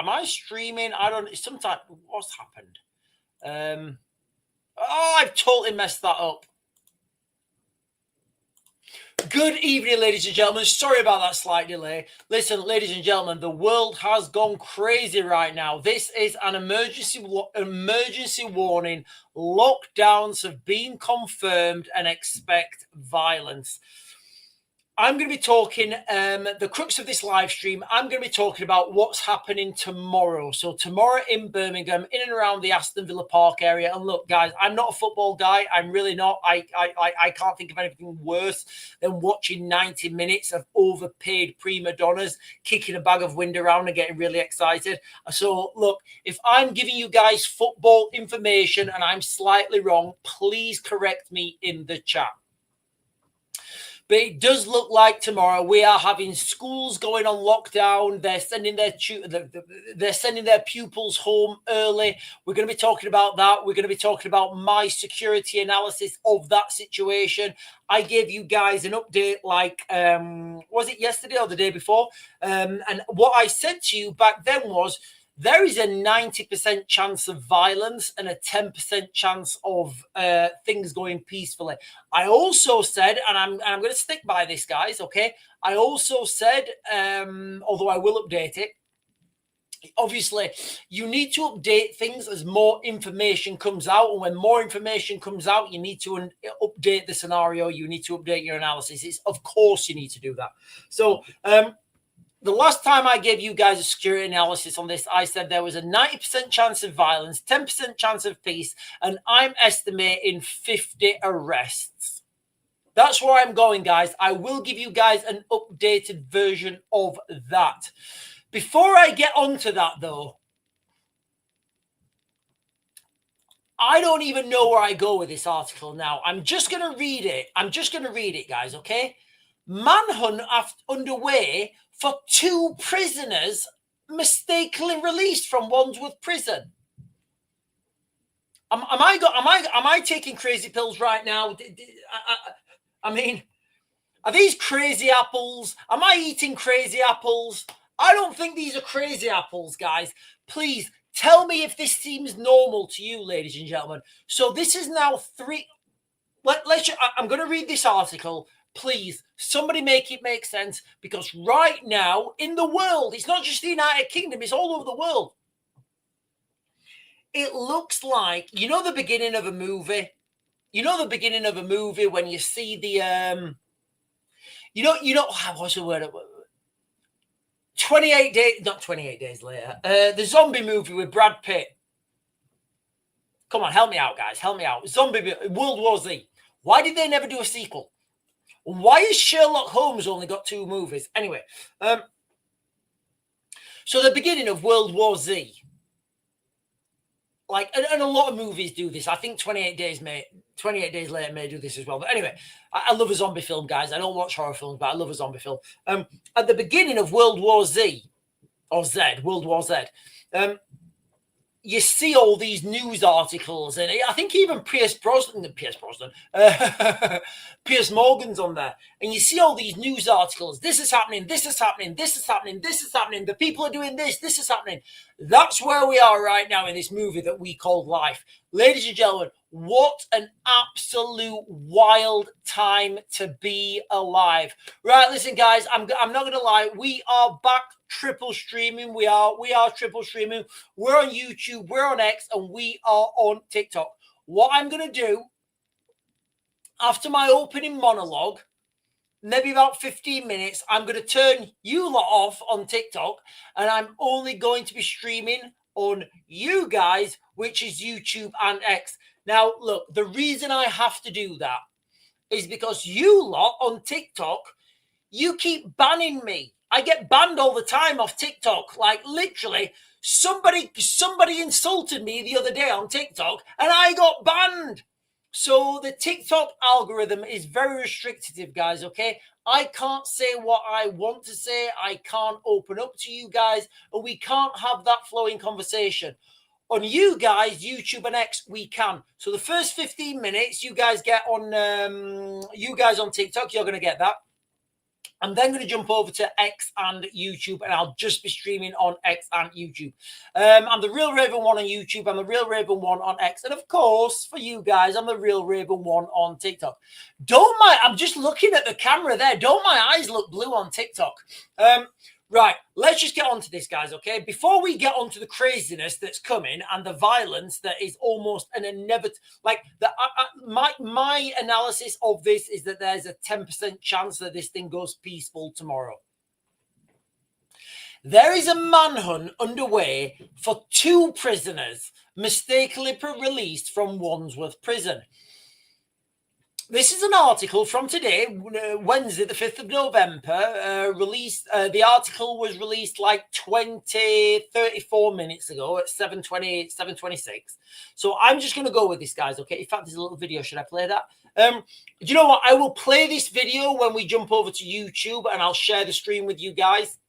Am I streaming? I don't. Sometimes what's happened? I've totally messed that up. Good evening, ladies and gentlemen. Sorry about that slight delay. Listen, ladies and gentlemen, the world has gone crazy right now. This is an emergency warning. Lockdowns have been confirmed and expect violence. I'm going to be talking, the crux of this live stream, I'm going to be talking about what's happening tomorrow. So tomorrow in Birmingham, in and around the Aston Villa Park area. And look, guys, I'm not a football guy. I'm really not. I can't think of anything worse than watching 90 minutes of overpaid prima donnas kicking a bag of wind around and getting really excited. So look, if I'm giving you guys football information and I'm slightly wrong, please correct me in the chat. But it does look like tomorrow we are having schools going on lockdown. They're sending their pupils home early. We're going to be talking about that. We're going to be talking about my security analysis of that situation. I gave you guys an update like, was it yesterday or the day before? And what I said to you back then was, there is a 90% chance of violence and a 10% chance of things going peacefully. I also said, and I'm going to stick by this, guys, okay? I also said, although I will update it, obviously, you need to update things as more information comes out. And when more information comes out, you need to update the scenario. You need to update your analysis. Of course, you need to do that. So, the last time I gave you guys a security analysis on this, I said there was a 90% chance of violence, 10% chance of peace, and I'm estimating 50 arrests. That's where I'm going, guys. I will give you guys an updated version of that. Before I get onto that, though, I don't even know where I go with this article now. I'm just going to read it. Guys, okay? Manhunt underway for 2 prisoners mistakenly released from Wandsworth Prison. Am I taking crazy pills right now? I mean, are these crazy apples? Am I eating crazy apples? I don't think these are crazy apples, guys. Please tell me if this seems normal to you, ladies and gentlemen. So this is now 3. I'm going to read this article. Please, somebody make it make sense, because right now in the world, it's not just the United Kingdom, it's all over the world. It looks like, you know, the beginning of a movie. You know the beginning of a movie when you see the, what's the word? 28 days, not 28 days later. The zombie movie with Brad Pitt. Come on, help me out, guys. Help me out. World War Z. Why did they never do a sequel? Why has Sherlock Holmes only got 2 movies? Anyway, so the beginning of World War Z, like, and a lot of movies do this. I think 28 Days Later may do this as well. But anyway, I love a zombie film, guys. I don't watch horror films, but I love a zombie film. At the beginning of World War Z, you see all these news articles, and I think even Pierce Morgan's on there, and you see all these news articles. This is happening. This is happening. This is happening. This is happening. The people are doing this. This is happening. That's where we are right now in this movie that we call life. Ladies and gentlemen, what an absolute wild time to be alive. Right, listen, guys, I'm not going to lie. We are back triple streaming. We are triple streaming. We're on YouTube, we're on X, and we are on TikTok. What I'm going to do after my opening monologue, maybe about 15 minutes, I'm going to turn you lot off on TikTok, and I'm only going to be streaming on you guys, which is YouTube and X. Now, look, the reason I have to do that is because you lot on TikTok, you keep banning me. I get banned all the time off TikTok. Like, literally, somebody insulted me the other day on TikTok, and I got banned. So the TikTok algorithm is very restrictive, guys, okay? I can't say what I want to say. I can't open up to you guys, and we can't have that flowing conversation. On you guys, YouTube and X, we can. So the first 15 minutes, you guys get on, you guys on TikTok, you're going to get that. I'm then going to jump over to X and YouTube, and I'll just be streaming on X and YouTube. I'm the Real Raven 1 on YouTube. I'm the Real Raven 1 on X. And of course, for you guys, I'm the Real Raven 1 on TikTok. I'm just looking at the camera there. Don't my eyes look blue on TikTok? Right, let's just get on to this, guys, okay? Before we get on to the craziness that's coming and the violence that is almost an inevitable, like, my analysis of this is that there's a 10% chance that this thing goes peaceful tomorrow. There is a manhunt underway for 2 prisoners mistakenly released from Wandsworth Prison. This is an article from today, Wednesday, the 5th of November, released. The article was released like 34 minutes ago at 7:20, 7:26. So I'm just going to go with this, guys, okay? In fact, there's a little video. Should I play that? Do you know what? I will play this video when we jump over to YouTube, and I'll share the stream with you guys.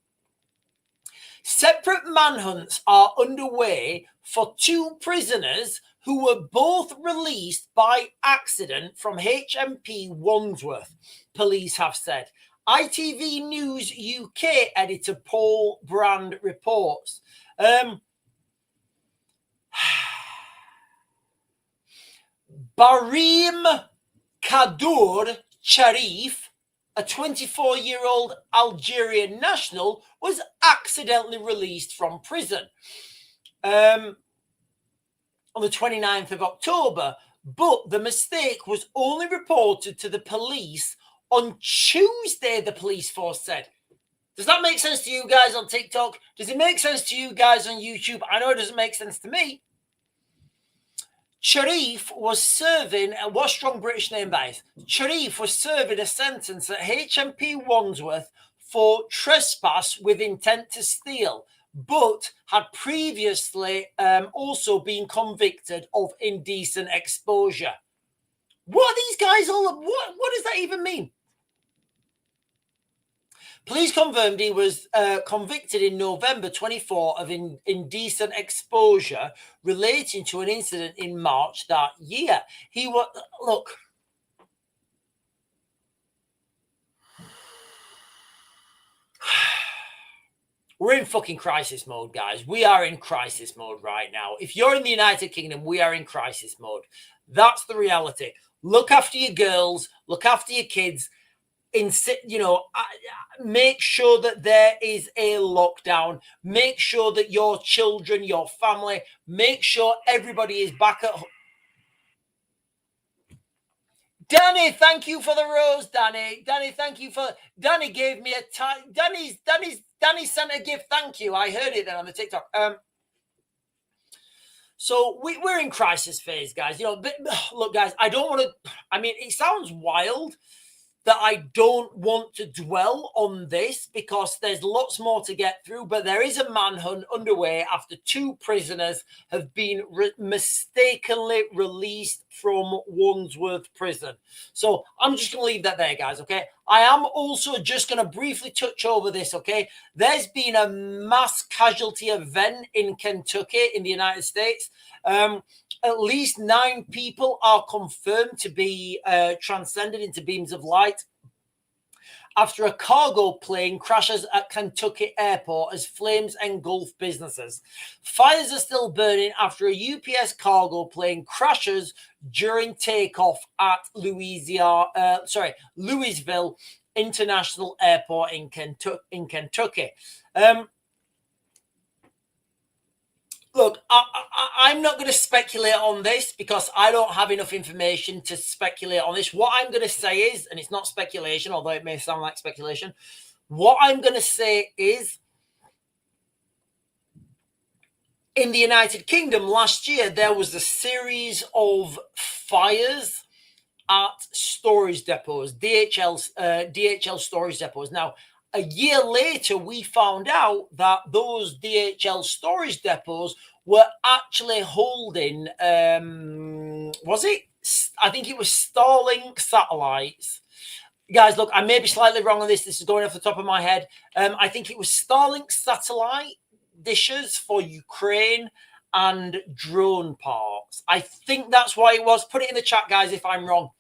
Separate manhunts are underway for 2 prisoners who were both released by accident from HMP Wandsworth, police have said. ITV News UK editor Paul Brand reports. Barim Kadour Sharif, a 24-year-old Algerian national, was accidentally released from prison on the 29th of October, but the mistake was only reported to the police on Tuesday, the police force said. Does that make sense to you guys on TikTok? Does it make sense to you guys on YouTube? I know it doesn't make sense to me. Sharif was serving, what strong British name that is? Sharif was serving a sentence at HMP Wandsworth for trespass with intent to steal, but had previously also been convicted of indecent exposure. What are these guys all? What does that even mean? Police confirmed he was convicted in November 24 of indecent exposure relating to an incident in March that year. He was, look, we're in fucking crisis mode, guys. We are in crisis mode right now. If you're in the United Kingdom, we are in crisis mode. That's the reality. Look after your girls. Look after your kids. Make sure that there is a lockdown. Make sure that your children, your family, make sure everybody is back at home. Danny, thank you for the rose, Danny. Danny, thank you for. Danny gave me a time. Danny sent a gift. Thank you. I heard it then on the TikTok. So we're in crisis phase, guys. But look, guys, I don't want to. I mean, it sounds wild that I don't want to dwell on this because there's lots more to get through, but there is a manhunt underway after 2 prisoners have been mistakenly released from Wandsworth Prison. So I'm just going to leave that there, guys, okay? I am also just going to briefly touch over this, okay? There's been a mass casualty event in Kentucky in the United States. At least 9 people are confirmed to be transcended into beams of light after a cargo plane crashes at Kentucky Airport as flames engulf businesses. Fires are still burning after a UPS cargo plane crashes during takeoff at Louisville International Airport in Kentucky. Look, I'm not going to speculate on this because I don't have enough information to speculate on this. What I'm going to say is, and it's not speculation, although it may sound like speculation, what I'm going to say is, in the United Kingdom last year, there was a series of fires at storage depots, DHL storage depots. Now, a year later, we found out that those DHL storage depots were actually holding, I think it was Starlink satellites. Guys, look, I may be slightly wrong on this. This is going off the top of my head. I think it was Starlink satellite dishes for Ukraine and drone parts. I think that's why it was. Put it in the chat, guys, if I'm wrong.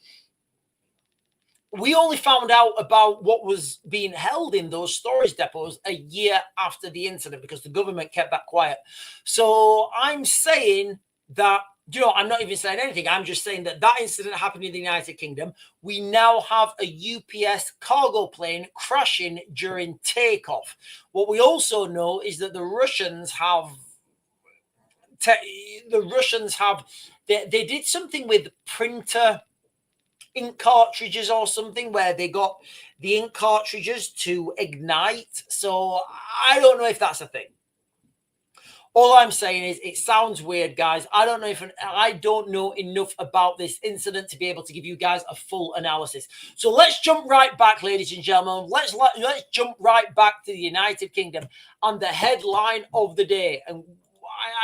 we only found out about what was being held in those storage depots a year after the incident because the government kept that quiet. So I'm saying that, I'm not even saying anything. I'm just saying that that incident happened in the United Kingdom. We now have a UPS cargo plane crashing during takeoff. What we also know is that the Russians have they did something with printer ink cartridges or something where they got the ink cartridges to ignite. So I don't know if that's a thing. All I'm saying is it sounds weird, guys. I don't know enough about this incident to be able to give you guys a full analysis. So let's jump right back, ladies and gentlemen. Let's jump right back to the United Kingdom and the headline of the day. And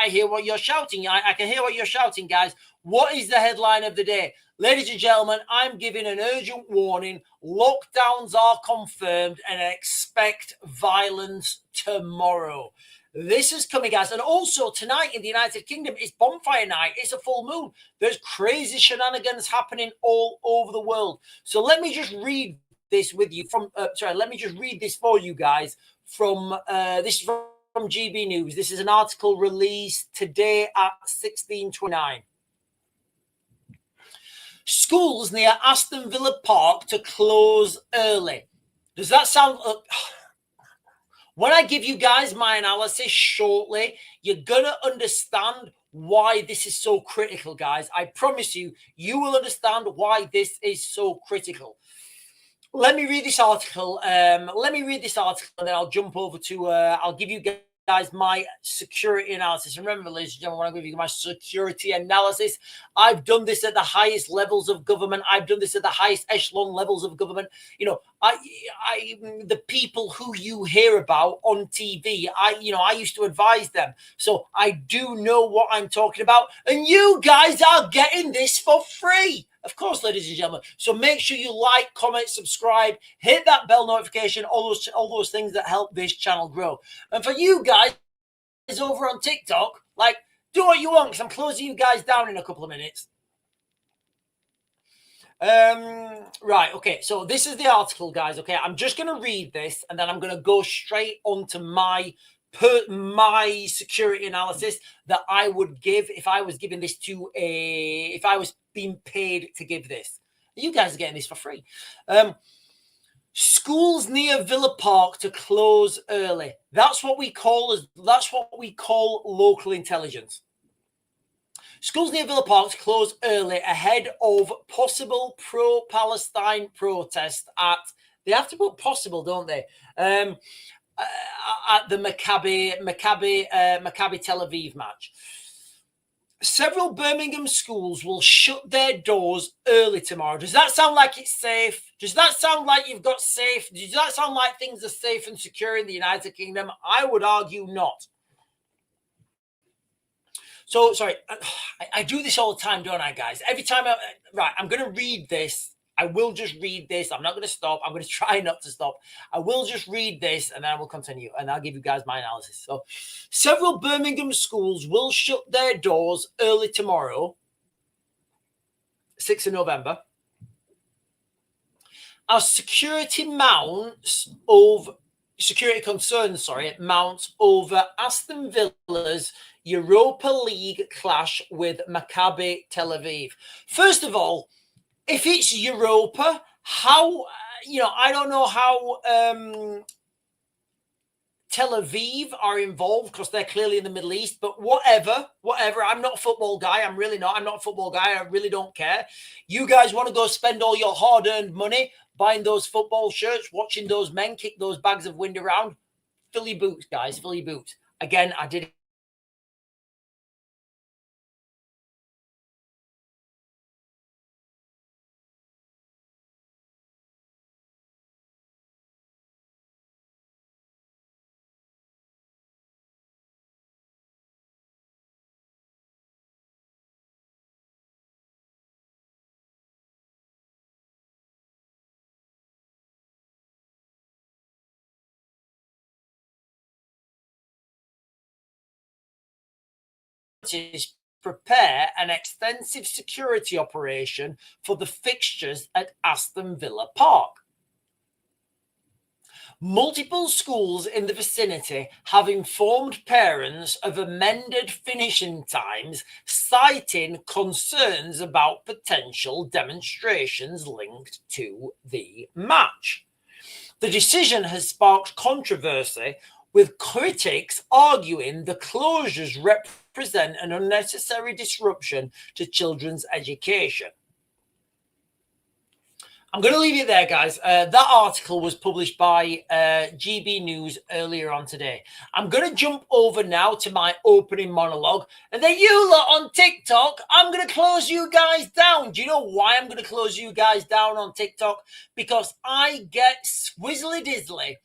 I hear what you're shouting. I can hear what you're shouting, guys. What is the headline of the day? Ladies and gentlemen, I'm giving an urgent warning. Lockdowns are confirmed and expect violence tomorrow. This is coming, guys. And also tonight in the United Kingdom, it's bonfire night. It's a full moon. There's crazy shenanigans happening all over the world. So let me just read this with you let me just read this for you guys from this is from GB News. This is an article released today at 16:29. Schools near Aston Villa Park to close early. Does that sound... when I give you guys my analysis shortly, you're going to understand why this is so critical, guys. I promise you, you will understand why this is so critical. Let me read this article. And then I'll jump over to... I'll give you guys my security analysis. Remember, ladies and gentlemen, when I give you my security analysis, I've done this at the highest levels of government. I've done this at the highest echelon levels of government. The people who you hear about on TV, I used to advise them. So I do know what I'm talking about. And you guys are getting this for free. Of course, ladies and gentlemen. So make sure you like, comment, subscribe, hit that bell notification, all those things that help this channel grow. And for you guys over on TikTok, do what you want because I'm closing you guys down in a couple of minutes. Right, okay, so this is the article, guys. Okay, I'm just going to read this and then I'm going to go straight onto my security analysis that I would give if I was giving this if I was being paid to give this. You guys are getting this for free. Schools near Villa Park to close early. That's what we call local intelligence. Schools near Villa Park to close early ahead of possible pro-Palestine protest at... They have to put possible, don't they? At the Maccabi Tel Aviv match. Several Birmingham schools will shut their doors early tomorrow. Does that sound like it's safe? Does that sound like you've got safe? Does that sound like things are safe and secure in the United Kingdom? I would argue not. So, sorry, I do this all the time, don't I, guys? Every time I'm going to read this. I will just read this. I'm not going to stop. I'm going to try not to stop. I will just read this and then I will continue and I'll give you guys my analysis. So, several Birmingham schools will shut their doors early tomorrow, 6th of November, as security concerns mounts over Aston Villa's Europa League clash with Maccabi Tel Aviv. First of all, if it's Europa, how, I don't know how Tel Aviv are involved because they're clearly in the Middle East, but whatever. I'm not a football guy. I'm not a football guy. I really don't care. You guys want to go spend all your hard-earned money buying those football shirts, watching those men kick those bags of wind around? Fill your boots, guys. Fill your boots. Again, I did prepare an extensive security operation for the fixtures at Aston Villa Park. Multiple schools in the vicinity have informed parents of amended finishing times, citing concerns about potential demonstrations linked to the match. The decision has sparked controversy, with critics arguing the closures represent an unnecessary disruption to children's education. I'm going to leave it there, guys. That article was published by GB News earlier on today. I'm going to jump over now to my opening monologue. And then you lot on TikTok, I'm going to close you guys down. Do you know why I'm going to close you guys down on TikTok? Because I get swizzly dizzly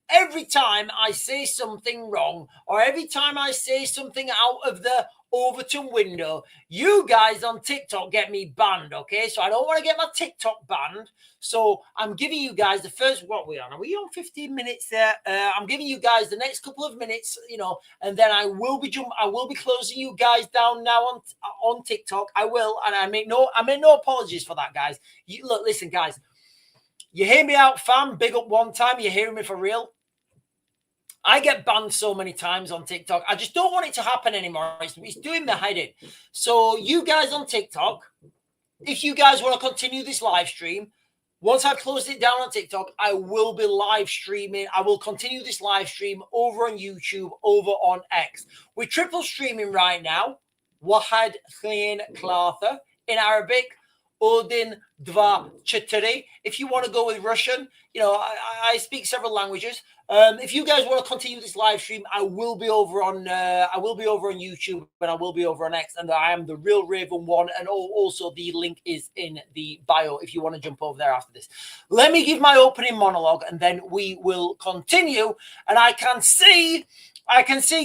every time I say something wrong, or every time I say something out of the Overton window. You guys on TikTok get me banned, okay? So I don't want to get my TikTok banned. So I'm giving you guys the first, what we on? Are we on 15 minutes there? I'm giving you guys the next couple of minutes, you know, and then I will be closing you guys down now on TikTok. I will, and I make no apologies for that, guys. Look, listen, guys. You hear me out, fam? Big up one time. You're hearing me for real? I get banned so many times on TikTok. I just don't want it to happen anymore. It's doing me head in. So you guys on TikTok, if you guys want to continue this live stream, once I've closed it down on TikTok, I will be live streaming. I will continue this live stream over on YouTube, over on X. We're triple streaming right now. Wahad Khain Klatha in Arabic. Odin Dva Chetiri. If you want to go with Russian, you know, I speak several languages. If you guys want to continue this live stream, I will be over on YouTube, and I will be over on X, and I am the Real Raven One, and also the link is in the bio if you want to jump over there after this. Let me give my opening monologue, and then we will continue. And I can see,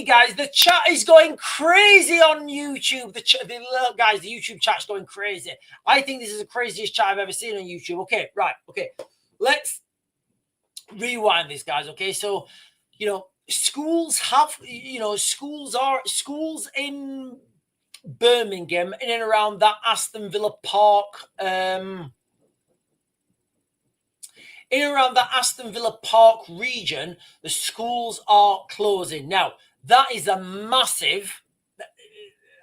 guys, the chat is going crazy on YouTube. The YouTube chat's going crazy. I think this is the craziest chat I've ever seen on YouTube. Okay, right. Okay, let's rewind this, guys. Okay, so, you know, schools in Birmingham, in and around that Aston Villa Park, in and around that Aston Villa Park region, the schools are closing. Now, that is a massive,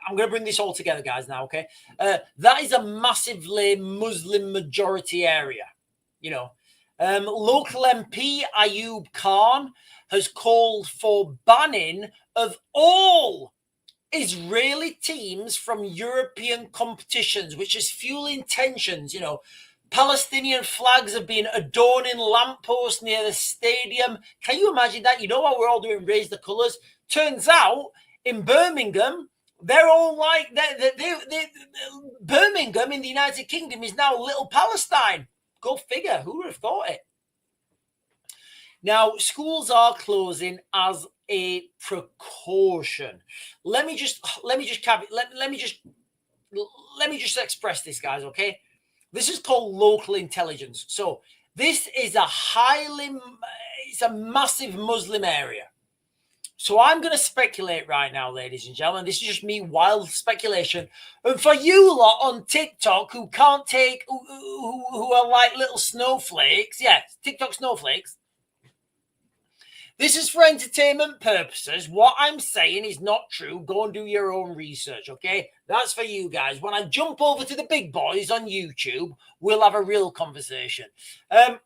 I'm going to bring this all together, guys, now, okay? That is a massively Muslim majority area, you know. Local MP Ayub Khan has called for banning of all Israeli teams from European competitions, which is fueling tensions, you know. Palestinian flags have been adorning lampposts near the stadium. Can you imagine that? You know what we're all doing? Raise the colours. Turns out in Birmingham, they're all like Birmingham in the United Kingdom is now Little Palestine. Go figure. Who would have thought it? Now, schools are closing as a precaution. Let me just express this, guys. Okay. This is called local intelligence. So this is it's a massive Muslim area. So I'm going to speculate right now, ladies and gentlemen. This is just me, wild speculation. And for you lot on TikTok who can't take, who are like little snowflakes, TikTok snowflakes, this is for entertainment purposes. What I'm saying is not true. Go and do your own research, okay? That's for you guys. When I jump over to the big boys on YouTube, we'll have a real conversation. The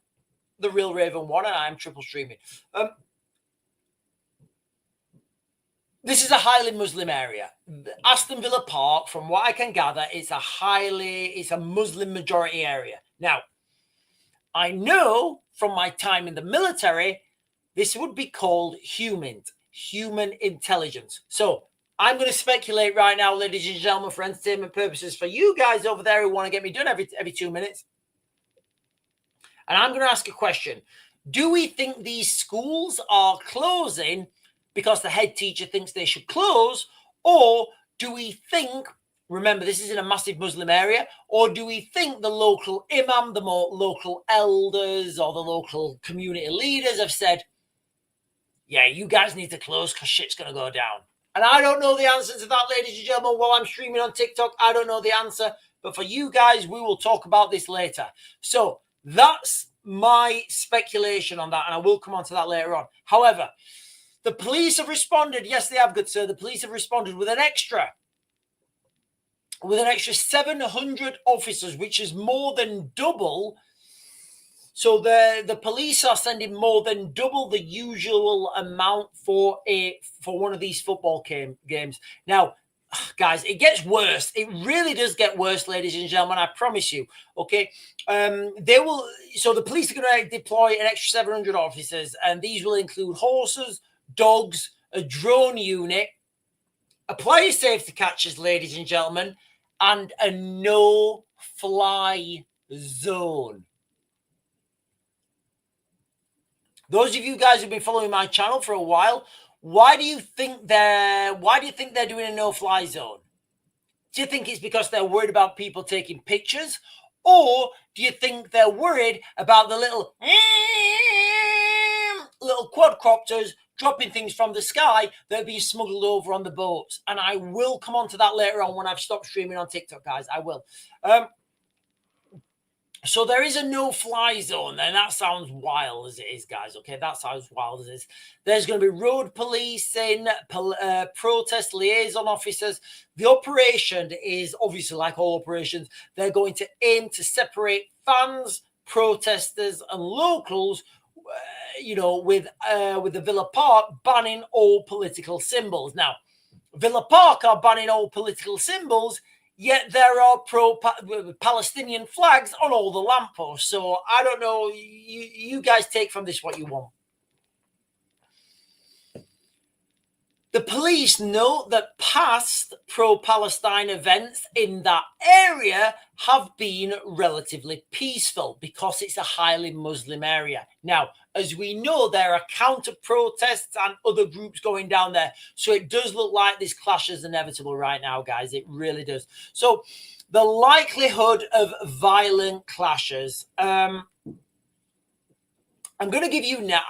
Real Raven One, and I'm triple streaming. This is a highly Muslim area. Aston Villa Park, from what I can gather, it's a Muslim majority area. Now, I know from my time in the military, this would be called human intelligence. So I'm going to speculate right now, ladies and gentlemen, for entertainment purposes, for you guys over there who want to get me done every 2 minutes. And I'm going to ask a question. Do we think these schools are closing because the head teacher thinks they should close? Or do we think, remember, this is in a massive Muslim area, or do we think the local imam, the more local elders, or the local community leaders have said, yeah, you guys need to close because shit's going to go down? And I don't know the answer to that, ladies and gentlemen, while I'm streaming on TikTok. I don't know the answer. But for you guys, we will talk about this later. So that's my speculation on that, and I will come on to that later on. However, the police have responded. Yes, they have, good sir. The police have responded with an extra 700 officers, which is more than double. So the police are sending more than double the usual amount for one of these football games. Now, guys, it gets worse. It really does get worse, ladies and gentlemen. I promise you. Okay, they will. So the police are going to deploy an extra 700 officers, and these will include horses, dogs, a drone unit, a player safety catchers, ladies and gentlemen, and a no-fly zone. Those of you guys who've been following my channel for a while, why do you think they're doing a no-fly zone? Do you think it's because they're worried about people taking pictures? Or do you think they're worried about the little quadcopters dropping things from the sky that are being smuggled over on the boats? And I will come on to that later on when I've stopped streaming on TikTok, guys. I will. So there is a no-fly zone, and that sounds wild as it is, guys. Okay, that sounds wild as it is. There's going to be road policing, protest liaison officers. The operation is obviously like all operations. They're going to aim to separate fans, protesters, and locals. With the Villa Park banning all political symbols. Now, Villa Park are banning all political symbols. Yet there are pro-Palestinian flags on all the lampposts. So I don't know. You guys take from this what you want. The police note that past pro-Palestine events in that area have been relatively peaceful because it's a highly Muslim area. Now, as we know, there are counter-protests and other groups going down there. So it does look like this clash is inevitable right now, guys. It really does. So the likelihood of violent clashes. I'm going to give you now...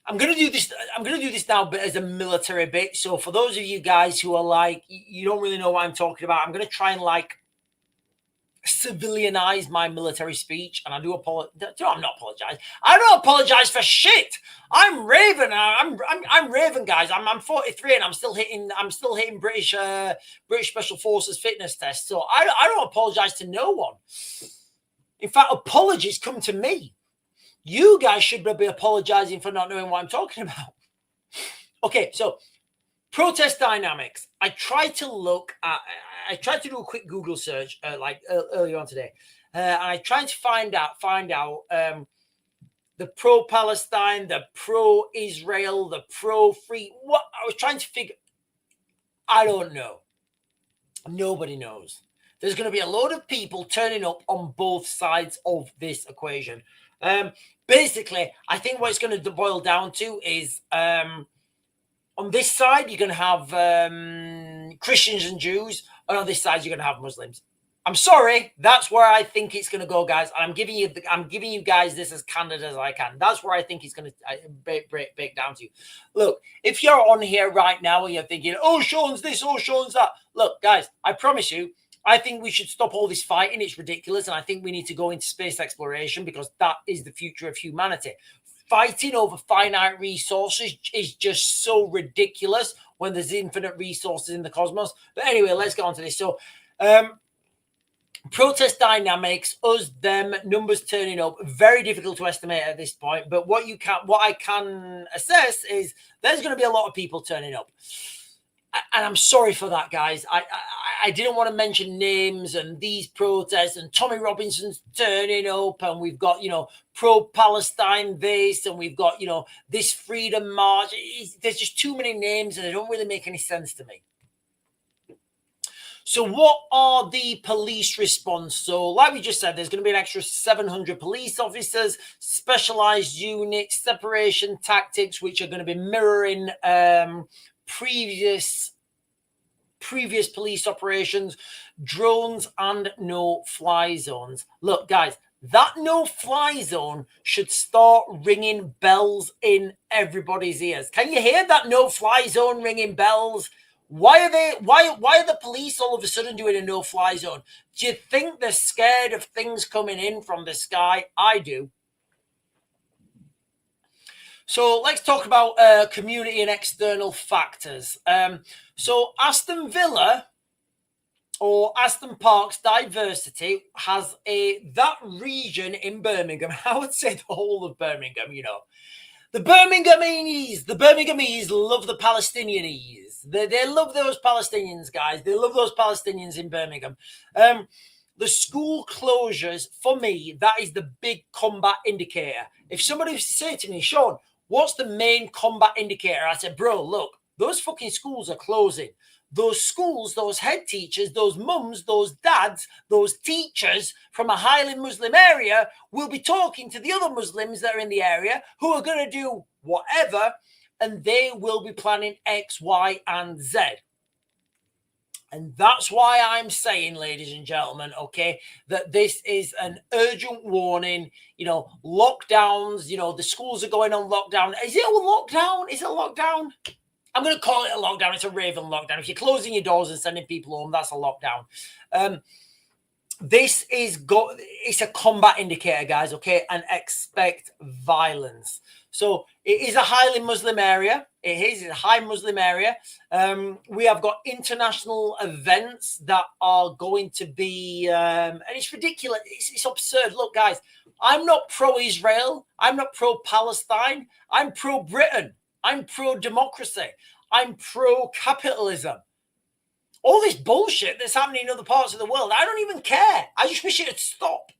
I'm going to do this now, but as a military bit. So for those of you guys who are like, you don't really know what I'm talking about, I'm going to try and civilianize my military speech. And I do apologize. No, I'm not apologize. I don't apologize for shit. I'm Raven. I'm Raven, guys. I'm 43 and I'm still hitting British Special Forces fitness tests. So I don't apologize to no one. In fact, apologies come to me. You guys should be apologizing for not knowing what I'm talking about. Okay, so protest dynamics. I tried to do a quick Google search earlier on today, and I tried to find out the pro-Palestine, the pro-Israel, the pro-free. What I was trying to figure. I don't know. Nobody knows. There's going to be a load of people turning up on both sides of this equation. Basically, I think what it's going to boil down to is on this side, you're going to have Christians and Jews, and on this side, you're going to have Muslims. I'm sorry, that's where I think it's going to go, guys. And I'm giving you guys this as candid as I can. That's where I think it's going to break down to. Look, if you're on here right now and you're thinking, oh, Sean's this, oh, Sean's that. Look, guys, I promise you, I think we should stop all this fighting. It's ridiculous. And I think we need to go into space exploration because that is the future of humanity. Fighting over finite resources is just so ridiculous when there's infinite resources in the cosmos. But anyway, let's get on to this. So, protest dynamics, us, them, numbers turning up, very difficult to estimate at this point. But what I can assess is there's going to be a lot of people turning up. And I'm sorry for that, guys. I didn't want to mention names and these protests and Tommy Robinson's turning up and we've got, pro-Palestine this and we've got, this freedom march. There's just too many names and they don't really make any sense to me. So what are the police response? So like we just said, there's going to be an extra 700 police officers, specialized units, separation tactics, which are going to be mirroring previous police operations, drones and no-fly zones. Look, guys, That no-fly zone should start ringing bells in everybody's ears. Can you hear that no-fly zone ringing bells? Why are the police all of a sudden doing a no-fly zone? Do you think they're scared of things coming in from the sky? I do. So let's talk about community and external factors. So Aston Villa or Aston Park's diversity has that region in Birmingham. I would say the whole of Birmingham, you know. The Birminghamese love the Palestinianese. They love those Palestinians, guys. They love those Palestinians in Birmingham. The school closures, for me, that is the big combat indicator. If somebody was to say to me, Sean, what's the main combat indicator? I said, bro, look, those fucking schools are closing. Those schools, those head teachers, those mums, those dads, those teachers from a highly Muslim area will be talking to the other Muslims that are in the area who are going to do whatever, and they will be planning X, Y, and Z. And that's why I'm saying, ladies and gentlemen, okay, that this is an urgent warning. You know, lockdowns, you know, the schools are going on lockdown. Is it a lockdown? Is it a lockdown? I'm going to call it a lockdown. It's a raving lockdown. If you're closing your doors and sending people home, that's a lockdown. This is it's a combat indicator, guys, okay? And expect violence. So it is a highly Muslim area. It's a high Muslim area. We have got international events that are going to be, and it's ridiculous. It's absurd. Look, guys, I'm not pro-Israel. I'm not pro-Palestine. I'm pro-Britain. I'm pro-democracy. I'm pro-capitalism. All this bullshit that's happening in other parts of the world, I don't even care. I just wish it would stop.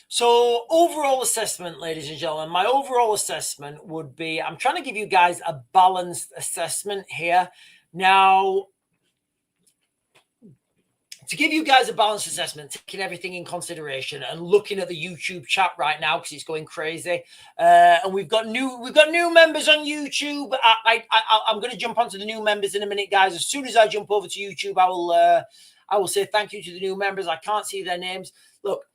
So overall assessment, ladies and gentlemen, my overall assessment would be, I'm trying to give you guys a balanced assessment here. Now, to give you guys a balanced assessment, taking everything in consideration and looking at the YouTube chat right now because it's going crazy, and we've got new members on YouTube. I'm going to jump onto the new members in a minute, guys. As soon as I jump over to YouTube, I will say thank you to the new members. I can't see their names. Look,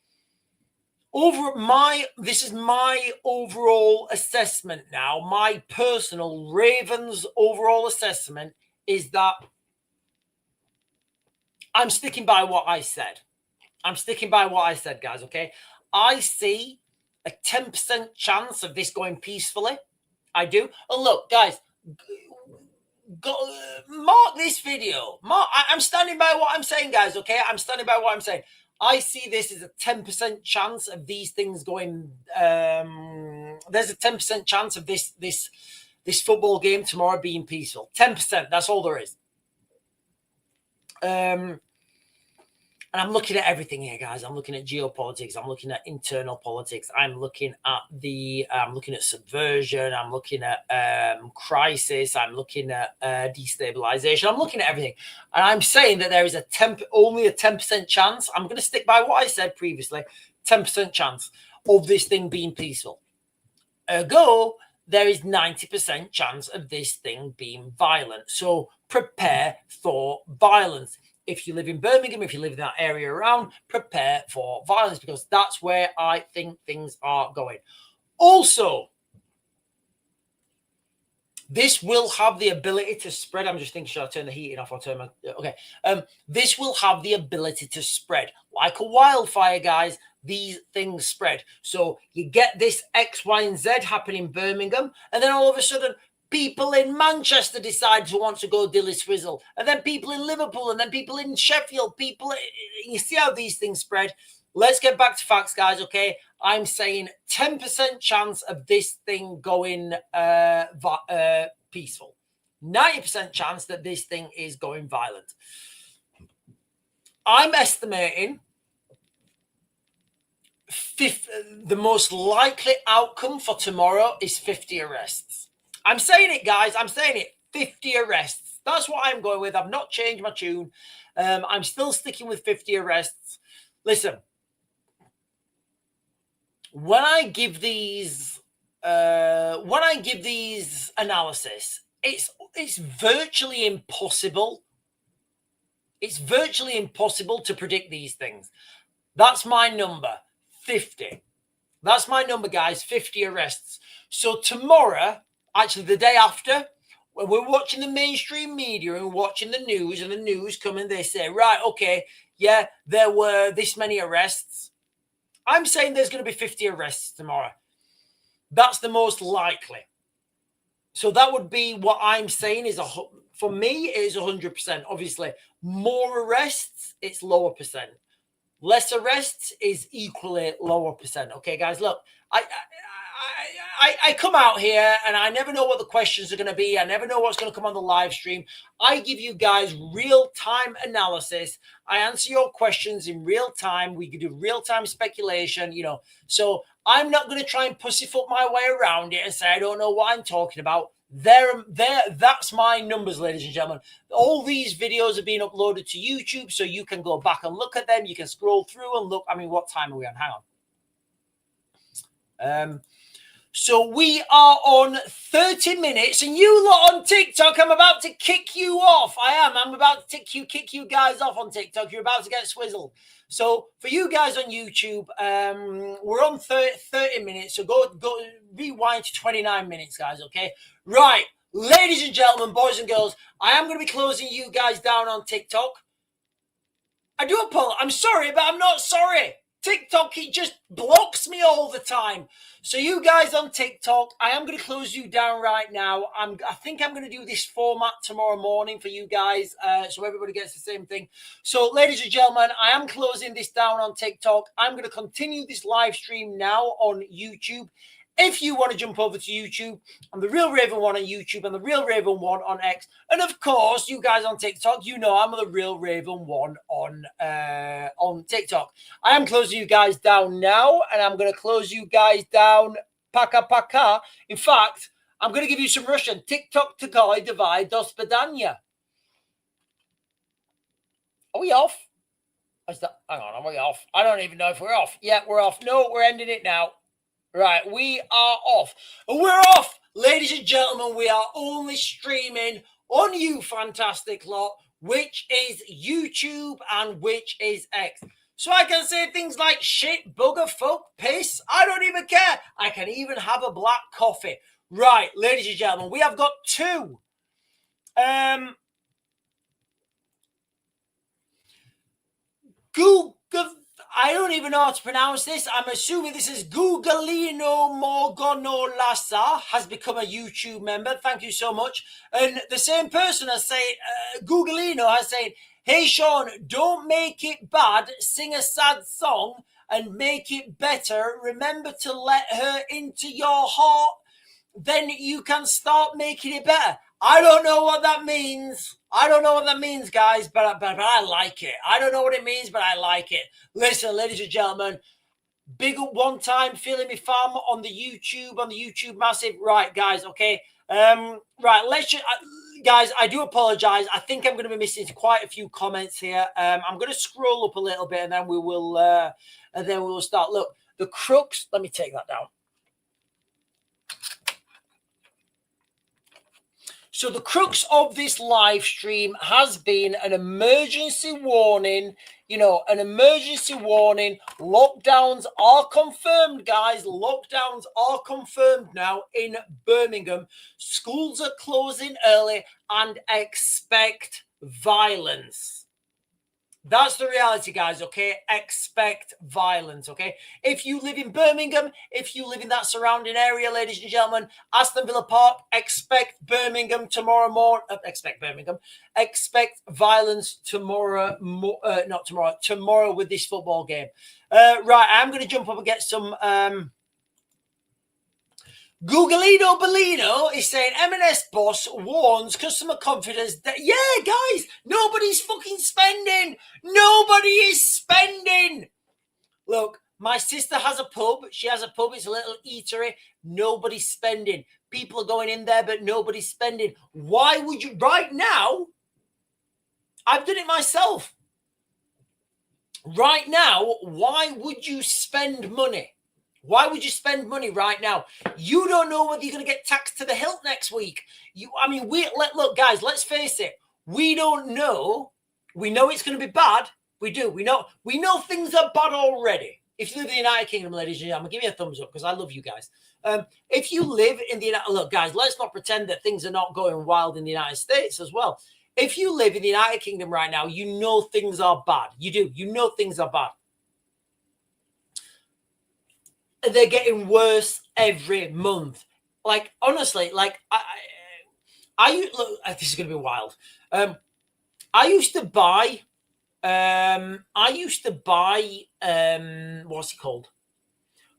this is my overall assessment now. My personal Ravens overall assessment is that I'm sticking by what I said. I'm sticking by what I said, guys, okay? I see a 10% chance of this going peacefully. I do. And look, guys, mark this video. I'm standing by what I'm saying, guys, okay? I'm standing by what I'm saying. I see this as a 10% chance of these things going... there's a 10% chance of this football game tomorrow being peaceful. 10%, that's all there is. And I'm looking at everything here, guys. I'm looking at geopolitics. I'm looking at internal politics. I'm looking at subversion. I'm looking at crisis. I'm looking at destabilization. I'm looking at everything. And I'm saying that there is only a 10% chance. I'm going to stick by what I said previously. 10% chance of this thing being peaceful. Ergo, there is 90% chance of this thing being violent. So prepare for violence. If you live in Birmingham, if you live in that area around, prepare for violence because that's where I think things are going. Also, this will have the ability to spread. I'm just thinking, should I turn the heating off or turn my... Okay. This will have the ability to spread. Like a wildfire, guys, these things spread. So you get this X, Y, and Z happening in Birmingham, and then all of a sudden, people in Manchester decide to want to go dilly swizzle, and then people in Liverpool, and then people in Sheffield, you see how these things spread. Let's get back to facts, guys, okay? I'm saying 10% chance of this thing going peaceful. 90% chance that this thing is going violent. I'm estimating the most likely outcome for tomorrow is 50 arrests. I'm saying it, guys. I'm saying it. 50 arrests. That's what I'm going with. I've not changed my tune. I'm still sticking with 50 arrests. Listen, when I give these analysis, it's virtually impossible. It's virtually impossible to predict these things. That's my number, 50. That's my number, guys, 50 arrests. So tomorrow, actually the day after, when we're watching the mainstream media and watching the news, and the news come and they say, right, okay, yeah, there were this many arrests. I'm saying there's going to be 50 arrests tomorrow. That's the most likely. So that would be what I'm saying is, for me, it is 100%. Obviously, more arrests, it's lower percent. Less arrests is equally lower percent. Okay, guys, look, I come out here and I never know what the questions are going to be. I never know what's going to come on the live stream. I give you guys real-time analysis. I answer your questions in real time. We can do real-time speculation, you know. So I'm not going to try and pussyfoot my way around it and say I don't know what I'm talking about. That's my numbers, ladies and gentlemen. All these videos are being uploaded to YouTube, so you can go back and look at them. You can scroll through and look. I mean, what time are we on? Hang on. So we are on 30 minutes, and you lot on TikTok, I'm about to kick you off. I'm about to kick you guys off on TikTok. You're about to get swizzled. So for you guys on YouTube, we're on 30 minutes. So go rewind to 29 minutes, guys, okay? Right, ladies and gentlemen, boys and girls, I am going to be closing you guys down on TikTok. I do apologize. I'm sorry, but I'm not sorry. TikTok, it just blocks me all the time. So you guys on TikTok, I am going to close you down right now. I think I'm going to do this format tomorrow morning for you guys, so everybody gets the same thing. So ladies and gentlemen, I am closing this down on TikTok. I'm going to continue this live stream now on YouTube. If you want to jump over to YouTube, I'm the Real Raven 1 on YouTube and the Real Raven 1 on X. And of course, you guys on TikTok, you know I'm the Real Raven 1 on TikTok. I am closing you guys down now, and I'm going to close you guys down paka. In fact, I'm going to give you some Russian. TikTok takoi davai do spadanya. Are we off? Hang on, are we off? I don't even know if we're off. Yeah, we're off. No, we're ending it now. Right, we are off. We're off, ladies and gentlemen. We are only streaming on you fantastic lot, which is YouTube and which is X. So I can say things like shit, bugger, fuck, piss. I don't even care. I can even have a black coffee. Right, ladies and gentlemen, we have got two. Google. I don't even know how to pronounce this. I'm assuming this is Gugalino Morgonolasa has become a YouTube member. Thank you so much. And the same person has said, Gugalino has said, hey, Sean, don't make it bad. Sing a sad song and make it better. Remember to let her into your heart. Then you can start making it better. I don't know what that means. I don't know what that means, guys, but I like it. I don't know what it means, but I like it. Listen, ladies and gentlemen, big up one time, feeling me fam on the YouTube massive. Right, guys, okay. Right, let's just, guys, I do apologize. I think I'm going to be missing quite a few comments here. I'm going to scroll up a little bit, and then we will start. Look, the crux. Let me take that down. So the crux of this live stream has been an emergency warning. You know, an emergency warning. Lockdowns are confirmed, guys. Lockdowns are confirmed now in Birmingham. Schools are closing early and expect violence. That's the reality, guys, okay? Expect violence, okay? If you live in Birmingham, if you live in that surrounding area, ladies and gentlemen, Aston Villa Park, expect Birmingham tomorrow morning. Expect violence tomorrow, not tomorrow, tomorrow with this football game. Right, I'm going to jump up and get some... Gugalino Bellino is saying M&S boss warns customer confidence that, yeah, guys, nobody's fucking spending. Nobody is spending. Look, my sister has a pub. She has a pub. It's a little eatery. Nobody's spending. People are going in there, but nobody's spending. Why would you? Right now, I've done it myself. Right now, why would you spend money? Why would you spend money right now? You don't know whether you're going to get taxed to the hilt next week. Look, guys, let's face it. We don't know. We know it's going to be bad. We do. We know things are bad already. If you live in the United Kingdom, ladies and gentlemen, give me a thumbs up because I love you guys. If you live in the United, look, guys, let's not pretend that things are not going wild in the United States as well. If you live in the United Kingdom right now, you know things are bad. You do. You know things are bad. They're getting worse every month. Like, honestly, like, look, this is going to be wild. I used to buy, what's it called?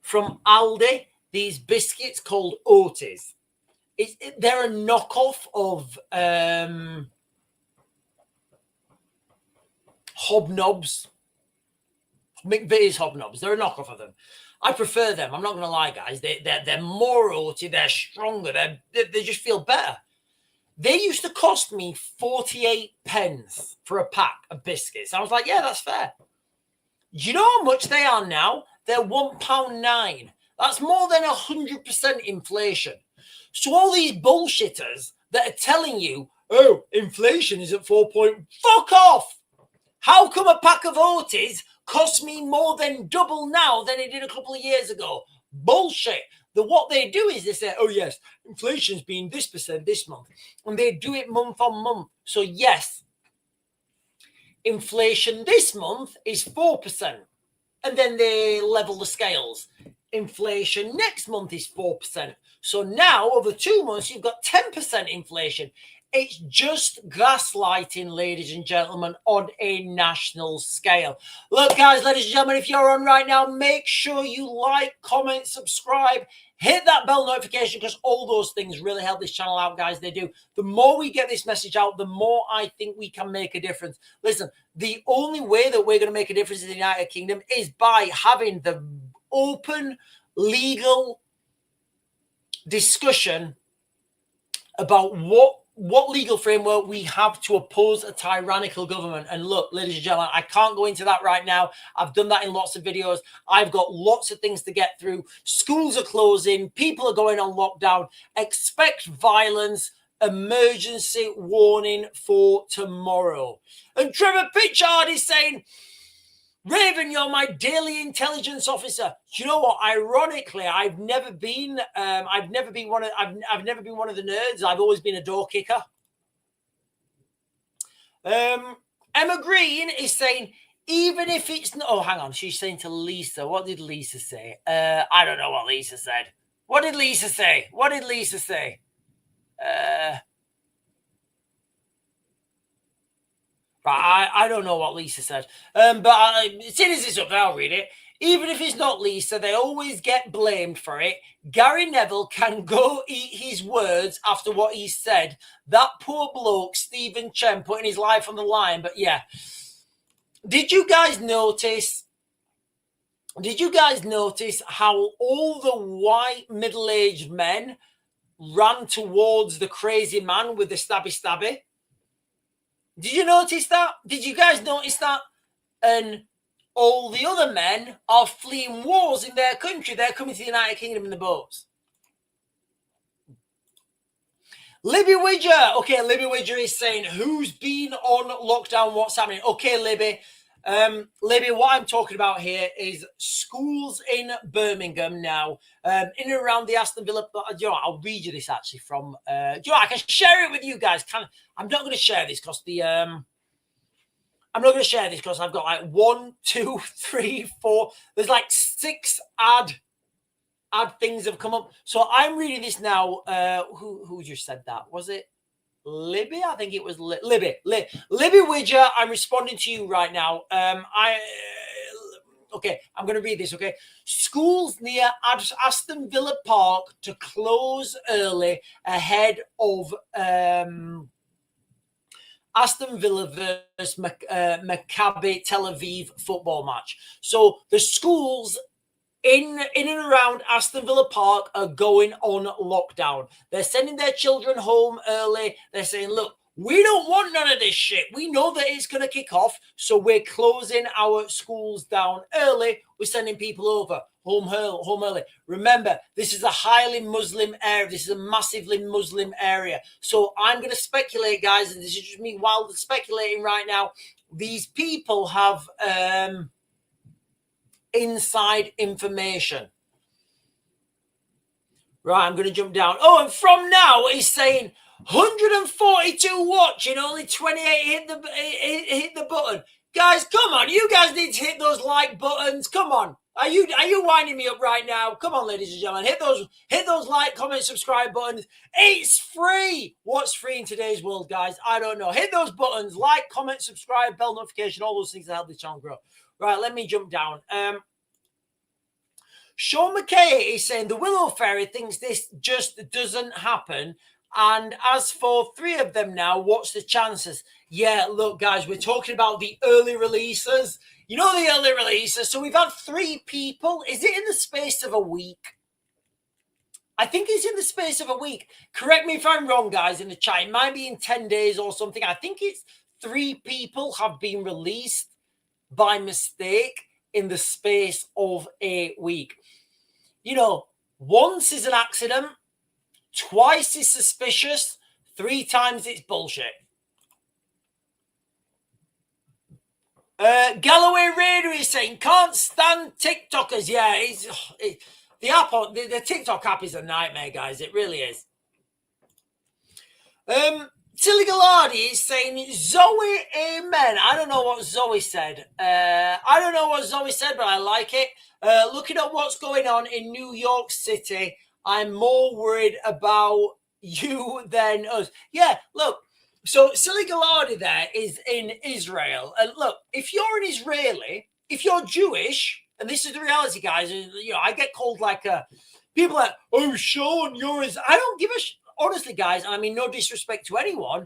From Aldi, these biscuits called Otis. They're a knockoff of Hobnobs. McVitie's Hobnobs. They're a knockoff of them. I prefer them. I'm not going to lie, guys. They're more oaty. They're stronger. They just feel better. They used to cost me 48 pence for a pack of biscuits. I was like, yeah, that's fair. Do you know how much they are now? They're £1.09. That's more than 100% inflation. So all these bullshitters that are telling you, oh, inflation is at 4 point, fuck off. How come a pack of Otis costs me more than double now than it did a couple of years ago? Bullshit. What they do is they say, oh, yes, inflation's been this percent this month. And they do it month on month. So, yes, inflation this month is 4%. And then they level the scales. Inflation next month is 4%. So now, over 2 months, you've got 10% inflation. It's just gaslighting, ladies and gentlemen, on a national scale. Look, guys, ladies and gentlemen, if you're on right now, make sure you like, comment, subscribe, hit that bell notification because all those things really help this channel out, guys. They do. The more we get this message out, the more I think we can make a difference. Listen, the only way that we're going to make a difference in the United Kingdom is by having the open, legal discussion about what legal framework we have to oppose a tyrannical government. And look, ladies and gentlemen, I can't go into that right now. I've done that in lots of videos. I've got lots of things to get through. Schools are closing. People are going on lockdown. Expect violence. Emergency warning for tomorrow. And Trevor Pitchard is saying, Raven, you're my daily intelligence officer. Do you know what? Ironically, I've never been one of the nerds. I've always been a door kicker. Emma Green is saying, even if it's not. Oh, hang on. She's saying to Lisa. What did Lisa say? I don't know what Lisa said. What did Lisa say? Right, I don't know what Lisa said. But seeing as it's up there, I'll read it. Even if it's not Lisa, they always get blamed for it. Gary Neville can go eat his words after what he said. That poor bloke, Stephen Chen, putting his life on the line. But yeah. Did you guys notice how all the white middle-aged men ran towards the crazy man with the stabby? Did you notice that? Did you guys notice that? And all the other men are fleeing wars in their country. They're coming to the United Kingdom in the boats. Libby Widger. Okay, Libby Widger is saying, who's been on lockdown? What's happening? Okay, Libby. Libby, what I'm talking about here is schools in Birmingham now, in and around the Aston Villa. You know, I'll read you this actually from. You know, I can share it with you guys. I'm not going to share this because I'm not going to share this because I've got like 1, 2, 3, 4. There's like 6 ad things have come up. So I'm reading this now. Who just said that? Was it Libby? I think it was Libby. Libby Widger, I'm responding to you right now. Okay, I'm going to read this, okay? Schools near Aston Villa Park to close early ahead of Aston Villa versus Maccabi Tel Aviv football match. So the schools in and around Aston Villa Park are going on lockdown. They're sending their children home early. They're saying, look, we don't want none of this shit. We know that it's going to kick off, so we're closing our schools down early. We're sending people over home early. Remember, this is a highly Muslim area. This is a massively Muslim area. So I'm going to speculate, guys, and this is just me wildly speculating right now. these people have inside information. Right, I'm going to jump down. Oh, and from now, he's saying 142 watching, only 28 hit the button. Guys, come on. You guys need to hit those like buttons. Come on. Are you winding me up right now? Come on, ladies and gentlemen. Hit those like, comment, subscribe buttons. It's free. What's free in today's world, guys? I don't know. Hit those buttons. Like, comment, subscribe, bell notification, all those things that help the channel grow. Right, let me jump down. Sean McKay is saying the Willow Fairy thinks this just doesn't happen. And as for 3 of them now, what's the chances? Yeah, look, guys, we're talking about the early releases. You know the early releases. So we've had 3 people. Is it in the space of a week? I think it's in the space of a week. Correct me if I'm wrong, guys, in the chat. It might be in 10 days or something. I think it's 3 people have been released by mistake in the space of a week. You know, once is an accident, twice is suspicious, 3 times it's bullshit. Galloway Raider is saying, can't stand TikTokers. Yeah, the TikTok app is a nightmare, guys. It really is. Tilly Gallardi is saying, Zoe, amen. I don't know what Zoe said. But I like it. Looking at what's going on in New York City, I'm more worried about you than us. Yeah, look. So Silly Gallardi there is in Israel. And look, if you're an Israeli, if you're Jewish, and this is the reality, guys, you know, I get called like people like, oh, Sean, you're I don't give a honestly, guys, I mean, no disrespect to anyone.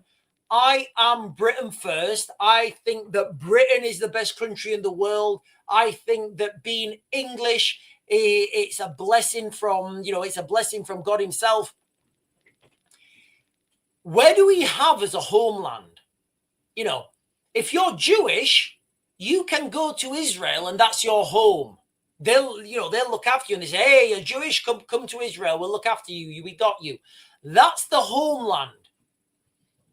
I am Britain first. I think that Britain is the best country in the world. I think that being English, it's a blessing from, it's a blessing from God himself. Where do we have as a homeland? You know, if you're Jewish, you can go to Israel and that's your home. They'll look after you and they say, hey, you're Jewish, come to Israel. We'll look after you. We got you. That's the homeland.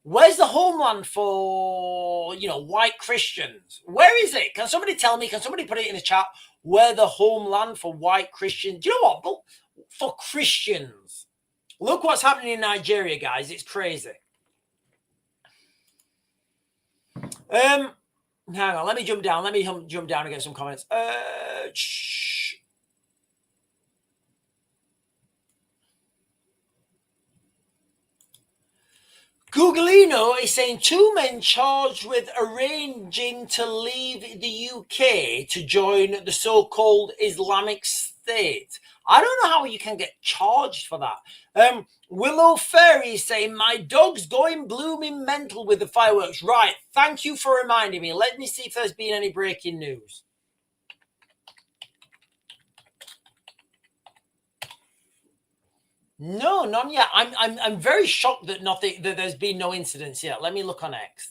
Where's the homeland for, white Christians? Where is it? Can somebody tell me? Can somebody put it in the chat? Where the homeland for white Christians? Do you know what? For Christians. Look what's happening in Nigeria, guys. It's crazy. Hang on. Let me jump down. Let me jump down and get some comments. Googleino is saying 2 men charged with arranging to leave the UK to join the so-called Islamic State. I don't know how you can get charged for that. Willow Fairy is saying, my dog's going blooming mental with the fireworks. Right. Thank you for reminding me. Let me see if there's been any breaking news. No, none yet. I'm very shocked that there's been no incidents yet. Let me look on X.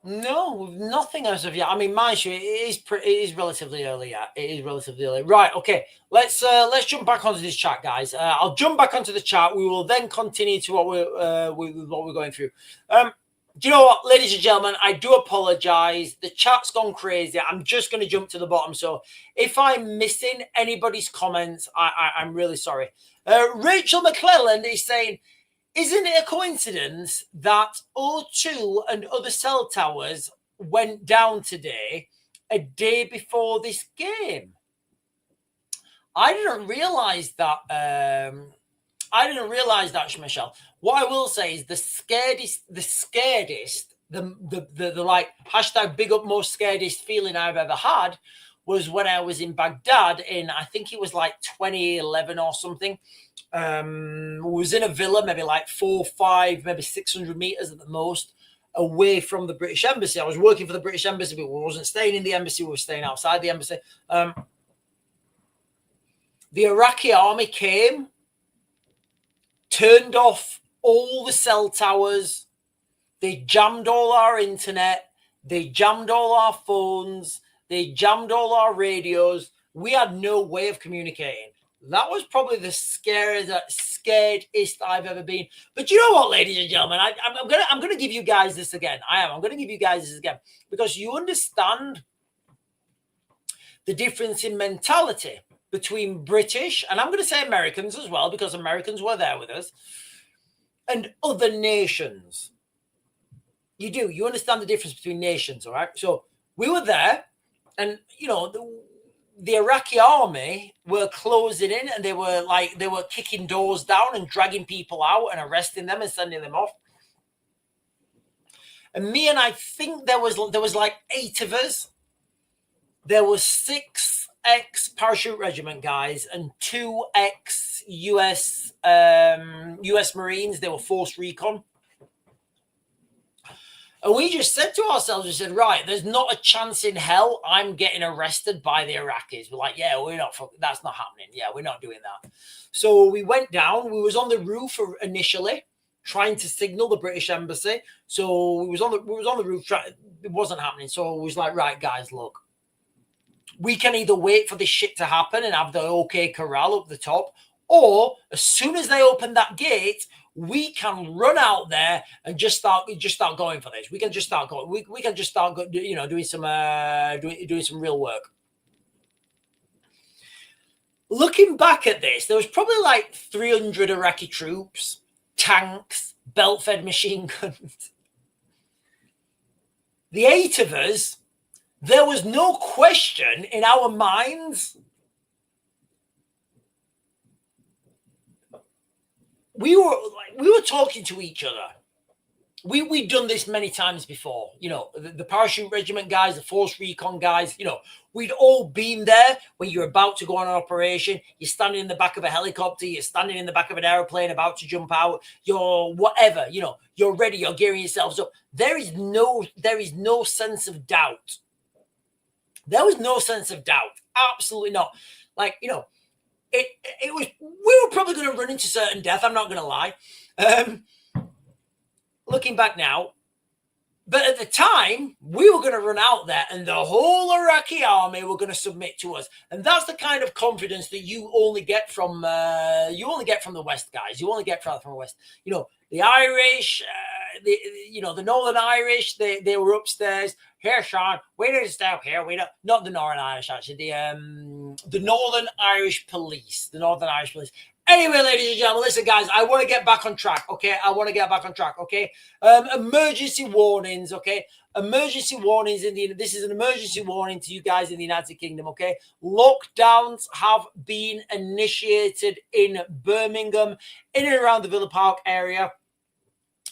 No, nothing as of yet. I mean, mind you, it is relatively early. Yeah, it is relatively early. Right. Okay. Let's jump back onto this chat, guys. I'll jump back onto the chat. We will then continue to what we're going through. Do you know what, ladies and gentlemen? I do apologize. The chat's gone crazy. I'm just going to jump to the bottom. So if I'm missing anybody's comments, I'm really sorry. Rachel McClelland is saying, isn't it a coincidence that O2 and other cell towers went down today, a day before this game? I didn't realize that. Michelle. What I will say is the like hashtag big up most scaredest feeling I've ever had was when I was in Baghdad in, I think it was like 2011 or something. Was in a villa, maybe like 400, 500, maybe 600 meters at the most away from the British Embassy. I was working for the British Embassy, but we wasn't staying in the embassy. We were staying outside the embassy. The Iraqi army came, turned off all the cell towers. They jammed all our internet. They jammed all our phones. They jammed all our radios. We had no way of communicating. That was probably the scaredest I've ever been. But you know what, ladies and gentlemen, I'm gonna give you guys this again. I'm gonna give you guys this again because you understand the difference in mentality between British, and I'm going to say Americans as well, because Americans were there with us, and other nations. You do. You understand the difference between nations, all right? So we were there, and, you know, the Iraqi army were closing in, and they were kicking doors down and dragging people out and arresting them and sending them off. And me and I think there was like 8 of us. There were 6 ex-parachute regiment guys and 2 ex-US US Marines. They were force recon. And we just said to ourselves, we said, right, there's not a chance in hell I'm getting arrested by the Iraqis. We're like, yeah, we're not, that's not happening. Yeah, we're not doing that. So we went down. We was on the roof initially, trying to signal the British embassy. So we was on the roof. It wasn't happening. So we was like, right, guys, look. We can either wait for this shit to happen and have the OK Corral up the top, or as soon as they open that gate, we can run out there and just start going for this. We can just start going. We can just start, you know, doing some real work. Looking back at this, there was probably like 300 Iraqi troops, tanks, belt-fed machine guns. The 8 of us. There was no question in our minds. We were talking to each other. We'd done this many times before. You know, the parachute regiment guys, the force recon guys, you know, we'd all been there when you're about to go on an operation. You're standing in the back of a helicopter. You're standing in the back of an airplane about to jump out. You're whatever, you know, you're ready. You're gearing yourselves up. There is no sense of doubt. There was no sense of doubt. Absolutely not. Like, you know, it was, we were probably going to run into certain death. I'm not going to lie. Looking back now. But at the time, we were going to run out there and the whole Iraqi army were going to submit to us. And that's the kind of confidence that you only get from the West, guys. You only get from the West. You know, the Irish, the Northern Irish, they were upstairs. Here, Sean, we need to stay up here. We don't, not the Northern Irish, actually, the Northern Irish Police. The Northern Irish Police. Anyway, ladies and gentlemen, listen, guys, I want to get back on track, okay? Okay? Emergency warnings, okay? Emergency warnings this is an emergency warning to you guys in the United Kingdom, okay? Lockdowns have been initiated in Birmingham, in and around the Villa Park area.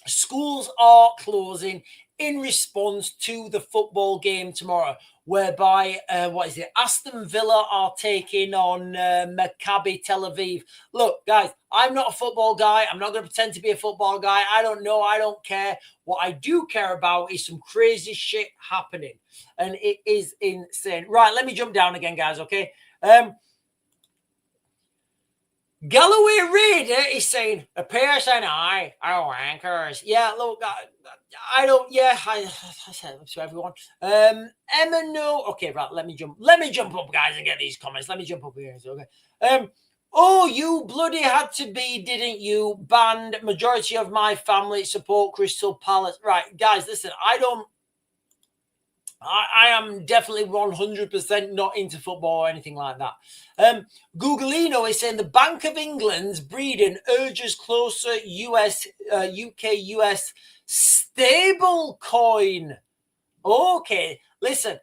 Schools are closing in response to the football game tomorrow, whereby, Aston Villa are taking on Maccabi Tel Aviv. Look, guys, I'm not a football guy. I'm not going to pretend to be a football guy. I don't know. I don't care. What I do care about is some crazy shit happening, and it is insane. Right, let me jump down again, guys, okay? Galloway Raider is saying, appears and I are anchors. Yeah, look, I don't, yeah, I said to everyone. Emma, no. Okay, right, let me jump up, guys, and get these comments. Let me jump up here, okay? Oh, you bloody had to be, didn't you? Banned. Majority of my family support Crystal Palace. Right, guys, listen, I am definitely 100% not into football or anything like that. Googleino is saying the Bank of England's Breeden urges closer UK-US stable coin. Okay, listen.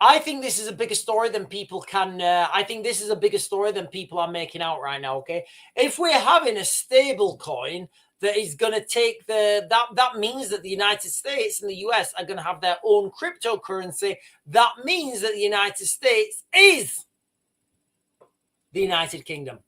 I think this is a bigger story than people can. I think this is a bigger story than people are making out right now. Okay, if we're having a stable coin that is going to take that means that the United States and the US are going to have their own cryptocurrency. That means that the United States is the United Kingdom.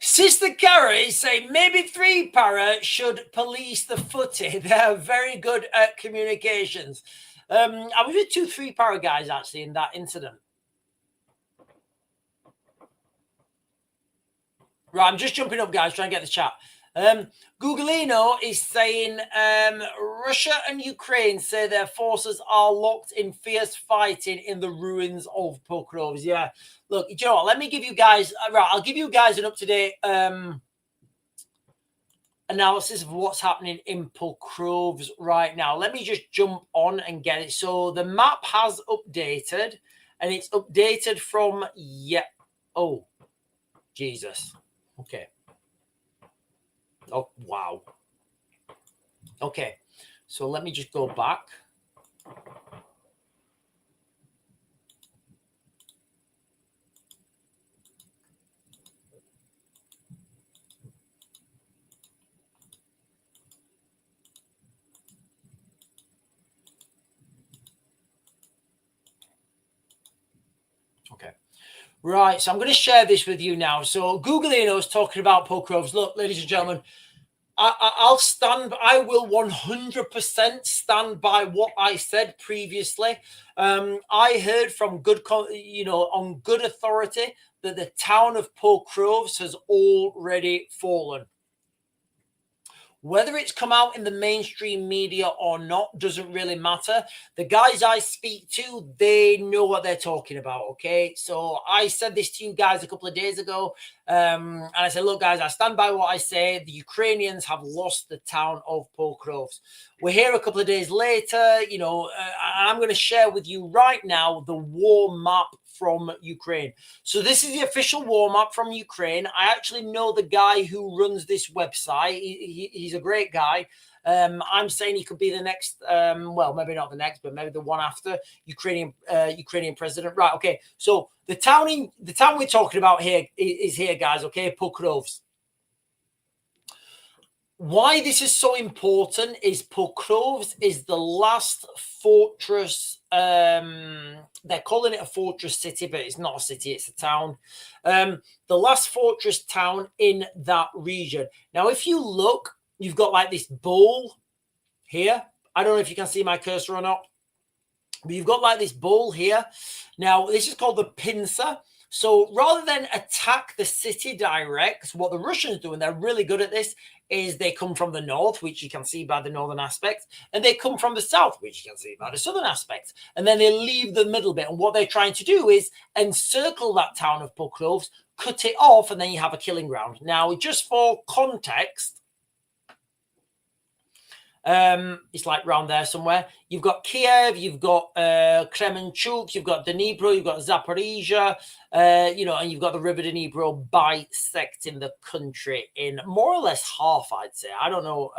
Sister Kara is saying maybe 3 Para should police the footy. They're very good at communications. I was with 2 3 Para guys actually in that incident. Right, I'm just jumping up, guys, trying to get the chat. Googleino is saying Russia and Ukraine say their forces are locked in fierce fighting in the ruins of Pokrovs. Yeah, look, you know what? Let me give you guys, right, I'll give you guys an up-to-date analysis of what's happening in Pokrovs right now. Let me just jump on and get it. So the map has updated, and it's updated from, oh, Jesus. Okay. Oh, wow. Okay. So let me just go back. Okay. Right. So I'm going to share this with you now. So Googleino is talking about Pokrovs. Look, ladies and gentlemen, I will 100% stand by what I said previously. I heard from on good authority that the town of Pokrovs has already fallen. Whether it's come out in the mainstream media or not doesn't really matter. The guys I speak to, they know what they're talking about, okay? So I said this to you guys a couple of days ago, and I said, look, guys, I stand by what I say. The Ukrainians have lost the town of Pokrovs. We're here a couple of days later, I'm going to share with you right now the war map from Ukraine. So this is the official war map from Ukraine. I actually know the guy who runs this website. He's a great guy. I'm saying he could be the next, well, maybe not the next, but maybe the one after Ukrainian president. Right. Okay. So the town we're talking about here is here, guys. Okay, Pokrovs. Why this is so important is Pokrovs is the last fortress. They're calling it a fortress city, but it's not a city, it's a town. The last fortress town in that region. Now, if you look, you've got like this bowl here. I don't know if you can see my cursor or not, but you've got like this bowl here. Now, this is called the pincer. So rather than attack the city direct, what the Russians do, and they're really good at this, is they come from the north, which you can see by the northern aspect, and they come from the south, which you can see by the southern aspect, and then they leave the middle bit. And what they're trying to do is encircle that town of Pokrovs, cut it off, and then you have a killing ground. Now, just for context, it's like round there somewhere. You've got Kiev, you've got Kremenchuk, you've got Dnipro, you've got Zaporizhia, and you've got the River Dnipro bisecting the country in more or less half, I'd say. I don't know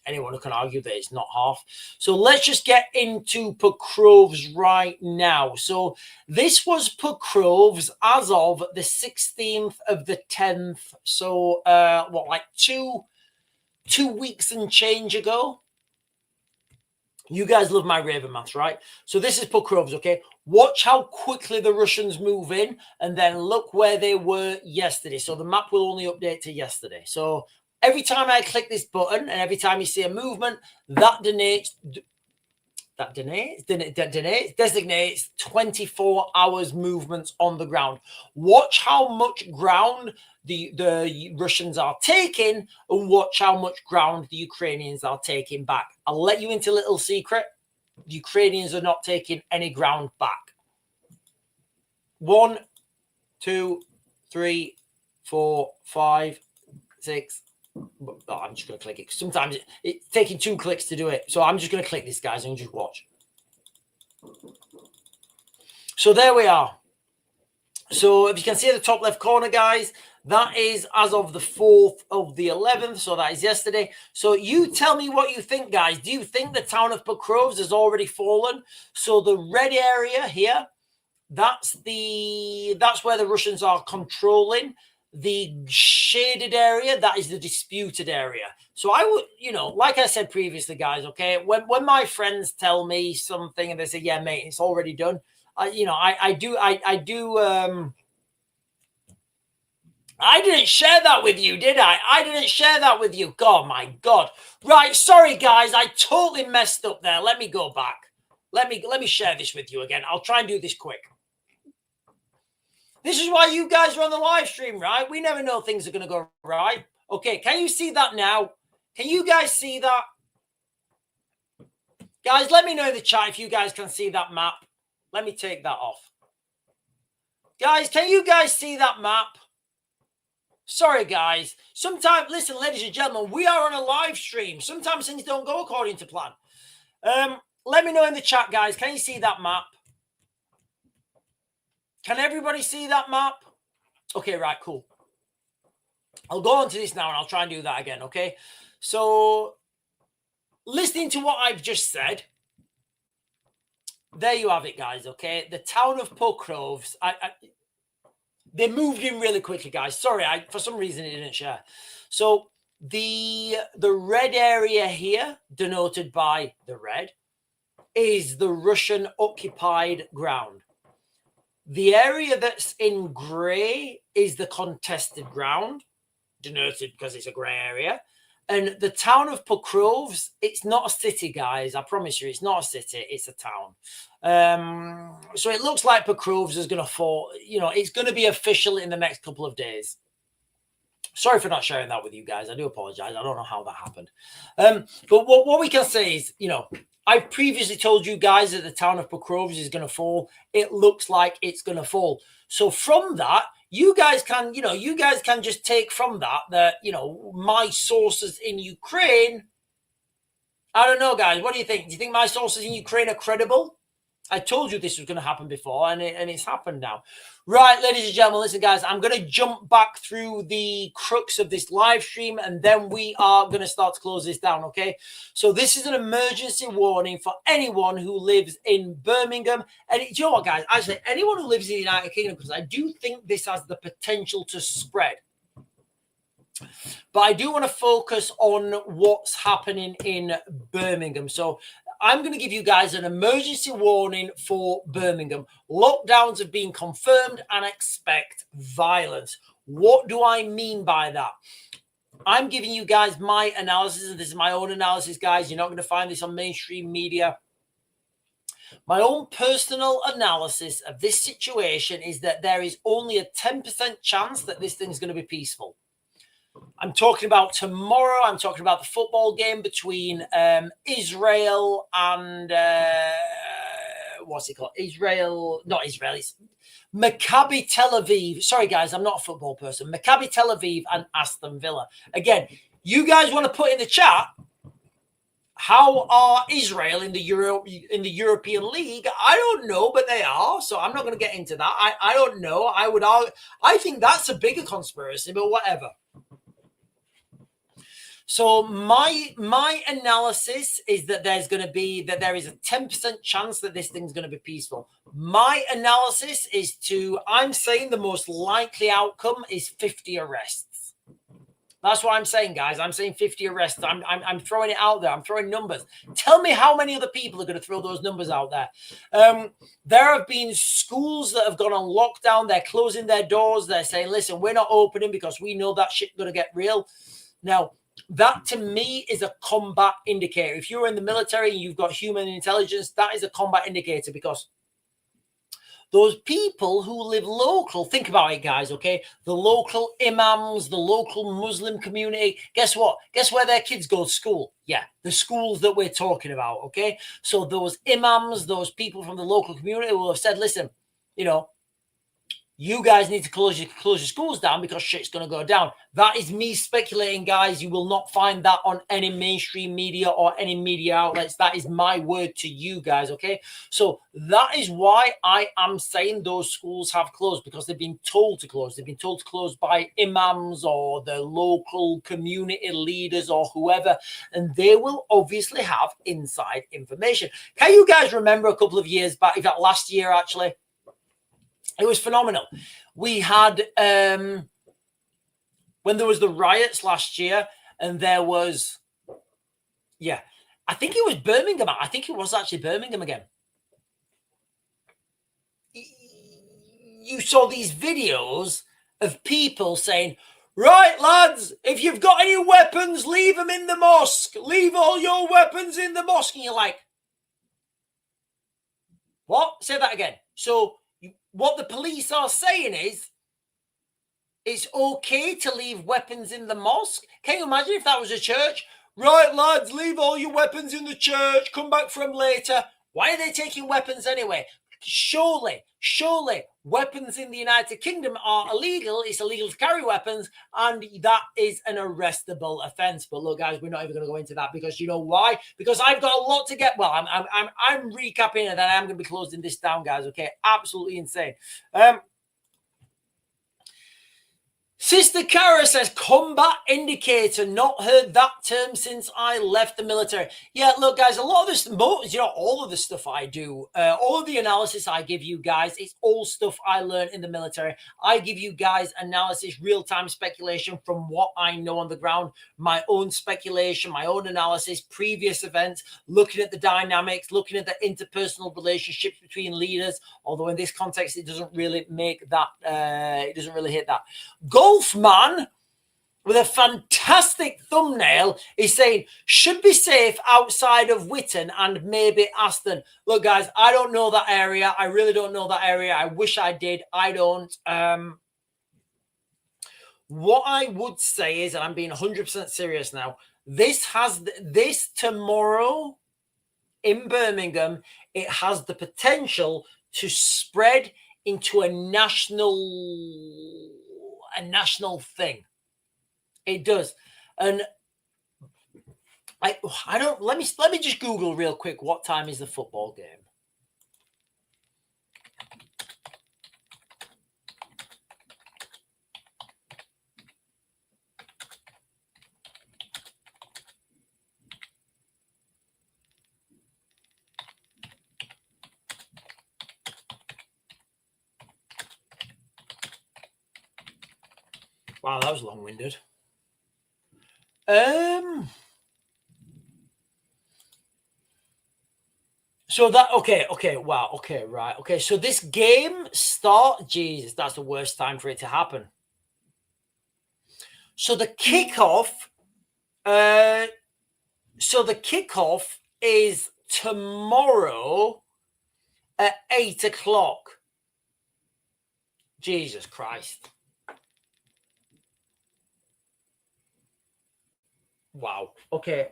anyone who can argue that it's not half. So let's just get into Pokrovs right now. So this was Pokrovs as of the 16th of the 10th. So like two weeks and change ago. You guys love my Raven maths, right? So this is Pokrovs, okay? Watch how quickly the Russians move in, and then look where they were yesterday. So the map will only update to yesterday. So every time I click this button, and every time you see a movement, that designates 24 hours movements on the ground. Watch how much ground the Russians are taking, and watch how much ground the Ukrainians are taking back. I'll let you into a little secret. The Ukrainians are not taking any ground back. 1, 2, 3, 4, 5, 6. Oh, I'm just going to click it. Sometimes it's taking 2 clicks to do it. So I'm just going to click this, guys, and just watch. So there we are. So if you can see at the top left corner, guys, that is as of the 4th of the 11th. So that is yesterday. So you tell me what you think, guys. Do you think the town of Pokrovs has already fallen? So the red area here, that's where the Russians are controlling. The shaded area, that is the disputed area. So I would, like I said previously, guys, okay, when my friends tell me something and they say, yeah, mate, it's already done, I didn't share that with you, did I? I didn't share that with you. God, my God. Right, sorry, guys, I totally messed up there. Let me go back. Let me share this with you again. I'll try and do this quick. This is why you guys are on the live stream, right? We never know things are going to go right. Okay, can you see that now? Can you guys see that? Guys, let me know in the chat if you guys can see that map. Let me take that off. Guys, can you guys see that map? Sorry, guys. Sometimes, listen, ladies and gentlemen, we are on a live stream. Sometimes things don't go according to plan. Let me know in the chat, guys. Can you see that map? Can everybody see that map? Okay, right, cool. I'll go on to this now and I'll try and do that again, okay? So, listening to what I've just said, there you have it, guys, okay? The town of Pocroves, they moved in really quickly, guys. Sorry, for some reason it didn't share. So, the red area here, denoted by the red, is the Russian-occupied ground. The area that's in grey is the contested ground, denoted because it's a grey area. And the town of Pokrovs, it's not a city, guys. I promise you, it's not a city. It's a town. So it looks like Pokrovs is going to fall. You know, it's going to be official in the next couple of days. Sorry for not sharing that with you guys. I do apologize. I don't know how that happened. But what we can say is, you know, I've previously told you guys that the town of Pokrovs is going to fall. It looks like it's going to fall. So from that, you guys can just take from that, you know, my sources in Ukraine. I don't know, guys. What do you think? Do you think my sources in Ukraine are credible? I told you this was going to happen before, and it's happened now. Right, ladies and gentlemen, listen, guys, I'm going to jump back through the crux of this live stream, and then we are going to start to close this down, okay? So this is an emergency warning for anyone who lives in Birmingham. And do you know what, guys? Actually, anyone who lives in the United Kingdom, because I do think this has the potential to spread. But I do want to focus on what's happening in Birmingham. So I'm going to give you guys an emergency warning for Birmingham. Lockdowns have been confirmed and expect violence. What do I mean by that? I'm giving you guys my analysis, and this is my own analysis, guys. You're not going to find this on mainstream media. My own personal analysis of this situation is that there is only a 10% chance that this thing's going to be peaceful. I'm talking about tomorrow. I'm talking about the football game between Israel and what's it called? It's Maccabi Tel Aviv. Sorry, guys, I'm not a football person. Maccabi Tel Aviv and Aston Villa. Again, you guys want to put in the chat, how are Israel in the European League? I don't know, but they are. So I'm not going to get into that. I don't know. I think that's a bigger conspiracy, but whatever. So my analysis is that there is a 10% chance that this thing's going to be peaceful. My analysis is I'm saying the most likely outcome is 50 arrests. That's what I'm saying, guys. I'm saying 50 arrests. I'm throwing it out there. I'm throwing numbers. Tell me how many other people are going to throw those numbers out there. There have been schools that have gone on lockdown. They're closing their doors. They're saying, listen, we're not opening because we know that shit's going to get real. Now, that to me is a combat indicator. If you're in the military and you've got human intelligence, that is a combat indicator, because those people who live local, think about it, guys, okay? The local imams, the local Muslim community, guess what? Guess where their kids go to school? Yeah, the schools that we're talking about, okay? So those imams, those people from the local community will have said, listen, you know, you guys need to close your schools down because shit's going to go down. That is me speculating, guys. You will not find that on any mainstream media or any media outlets. That is my word to you guys, okay? So that is why I am saying those schools have closed, because they've been told to close. They've been told to close by imams or the local community leaders or whoever, and they will obviously have inside information. Can you guys remember a couple of years back, in fact, last year, actually? It was phenomenal. We had, when there was the riots last year, and there was, yeah, I think it was Birmingham. I think it was actually Birmingham again. You saw these videos of people saying, right, lads, if you've got any weapons, leave them in the mosque. Leave all your weapons in the mosque. And you're like, what? Say that again. So what the police are saying is, It's okay to leave weapons in the mosque. Can you imagine if that was a church? Right, lads, leave all your weapons in the church. Come back for them later. Why are they taking weapons anyway? Surely, weapons in the United Kingdom are illegal. It's illegal to carry weapons, and that is an arrestable offence. But look, guys, we're not even going to go into that because you know why? Because I've got a lot to get. Well, I'm recapping, and then I'm going to be closing this down, guys. Okay, absolutely insane. Sister Kara says, combat indicator. Not heard that term since I left the military. Yeah, look, guys, a lot of this, all of the stuff I do, all of the analysis I give you guys, it's all stuff I learned in the military. I give you guys analysis, real-time speculation from what I know on the ground, my own speculation, my own analysis, previous events, looking at the dynamics, looking at the interpersonal relationships between leaders, although in this context, it doesn't really make that, it doesn't really hit that. Golfman with a fantastic thumbnail is saying, should be safe outside of Witten and maybe Aston. Look, guys, I don't know that area. I really don't know that area. I wish I did. I don't. What I would say is, and I'm being 100% serious now, this tomorrow in Birmingham, it has the potential to spread into a national thing. It does. And I don't, let me just Google real quick, what time is the football game? Wow, that was long-winded. So that, okay, wow, okay, right, okay. So this game Jesus, that's the worst time for it to happen. So the kickoff, is tomorrow at 8 o'clock. Jesus Christ. Wow. Okay.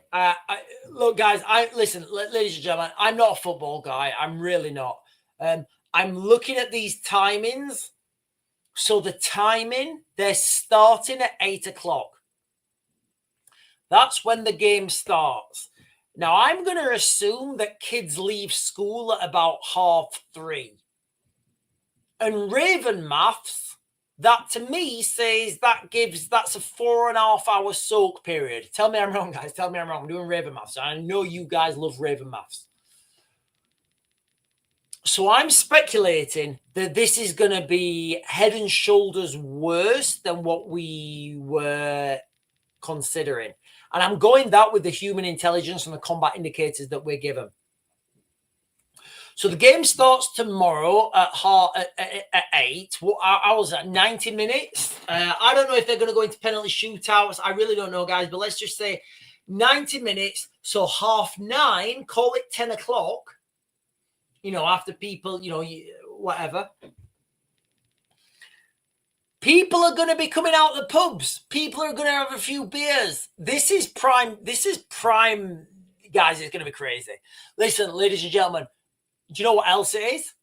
Look, guys. Listen, ladies and gentlemen. I'm not a football guy. I'm really not. I'm looking at these timings. So the timing, they're starting at 8 o'clock. That's when the game starts. Now I'm going to assume that kids leave school at about 3:30. And Raven Maths. That to me says that's a 4.5 hour soak period. Tell me I'm wrong, guys. Tell me I'm wrong. I'm doing Raven Maths. I know you guys love Raven Maths. So I'm speculating that this is going to be head and shoulders worse than what we were considering. And I'm going that with the human intelligence and the combat indicators that we're given. So the game starts tomorrow at 8. What hours? 90 minutes. I don't know if they're going to go into penalty shootouts. I really don't know, guys. But let's just say 90 minutes. So 9:30. Call it 10 o'clock. You know, after people, you know, whatever. People are going to be coming out the pubs. People are going to have a few beers. This is prime. Guys, it's going to be crazy. Listen, ladies and gentlemen. Do you know what else it is?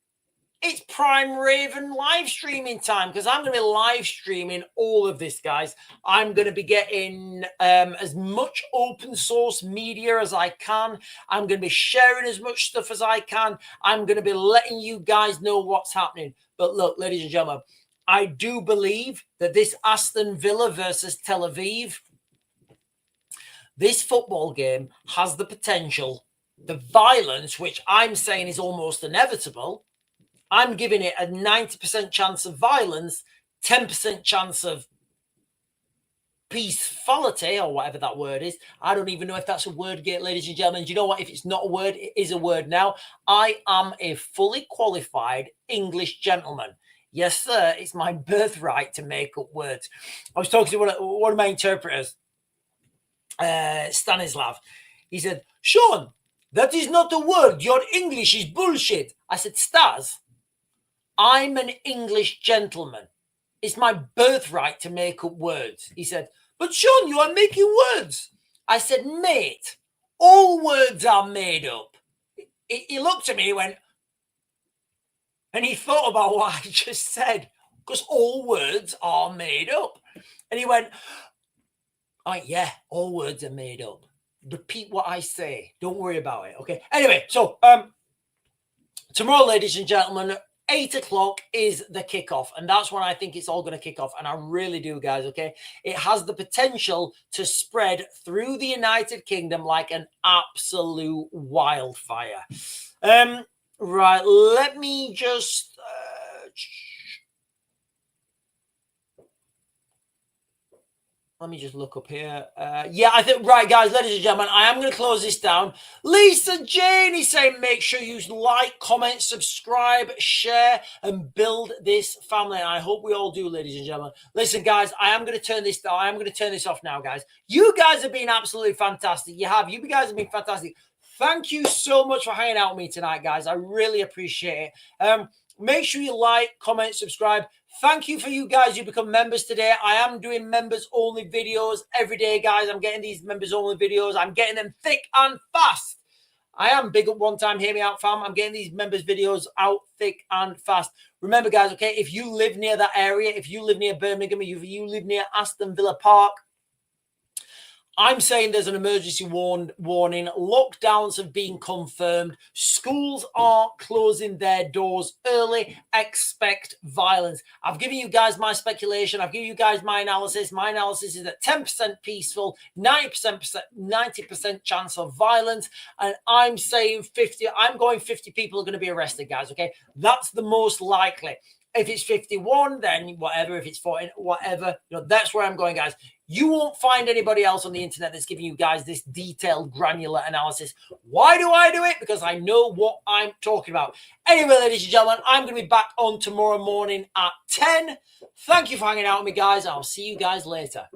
It's prime Raven live streaming time because I'm going to be live streaming all of this, guys. I'm going to be getting as much open source media as I can. I'm going to be sharing as much stuff as I can. I'm going to be letting you guys know what's happening. But look, ladies and gentlemen, I do believe that this Aston Villa versus Tel Aviv, this football game has the potential. The violence, which I'm saying is almost inevitable, I'm giving it a 90% chance of violence, 10% chance of peacefulity, or whatever that word is. I don't even know if that's a word, ladies and gentlemen. Do you know what? If it's not a word, it is a word now. I am a fully qualified English gentleman. Yes, sir. It's my birthright to make up words. I was talking to one of my interpreters, Stanislav. He said, Sean, that is not a word. Your English is bullshit. I said, Stas, I'm an English gentleman. It's my birthright to make up words. He said, but Sean, you are making words. I said, mate, all words are made up. He looked at me, he went, and he thought about what I just said, because all words are made up. And he went, oh, yeah, all words are made up. Repeat what I say. Don't worry about it, okay? Anyway, so tomorrow, ladies and gentlemen, 8 o'clock is the kickoff, and that's when I think it's all going to kick off, and I really do, guys, okay? It has the potential to spread through the United Kingdom like an absolute wildfire. Right, let me just... let me just look up here. Yeah, I think, right, guys, ladies and gentlemen, I am going to close this down. Lisa Jane is saying make sure you like, comment, subscribe, share, and build this family. And I hope we all do, ladies and gentlemen. Listen, guys, I am going to turn this down. I am going to turn this off now, guys. You guys have been absolutely fantastic. You guys have been fantastic. Thank you so much for hanging out with me tonight, guys. I really appreciate it. Make sure you like, comment, subscribe. Thank you for you guys who become members today. I am doing members only videos every day, guys. I'm getting these members only videos. I'm getting them thick and fast. I am big up one time. Hear me out, fam. I'm getting these members videos out thick and fast. Remember, guys, okay, if you live near that area, if you live near Birmingham, if you live near Aston Villa Park, I'm saying there's an emergency warning. Lockdowns have been confirmed. Schools are closing their doors early. Expect violence. I've given you guys my speculation. I've given you guys my analysis. My analysis is that 10% peaceful, 90% chance of violence. And I'm saying 50. I'm going 50 people are going to be arrested, guys. Okay, that's the most likely. If it's 51, then whatever. If it's 40, whatever. That's where I'm going, guys. You won't find anybody else on the internet that's giving you guys this detailed, granular analysis. Why do I do it? Because I know what I'm talking about. Anyway, ladies and gentlemen, I'm going to be back on tomorrow morning at 10. Thank you for hanging out with me, guys. I'll see you guys later.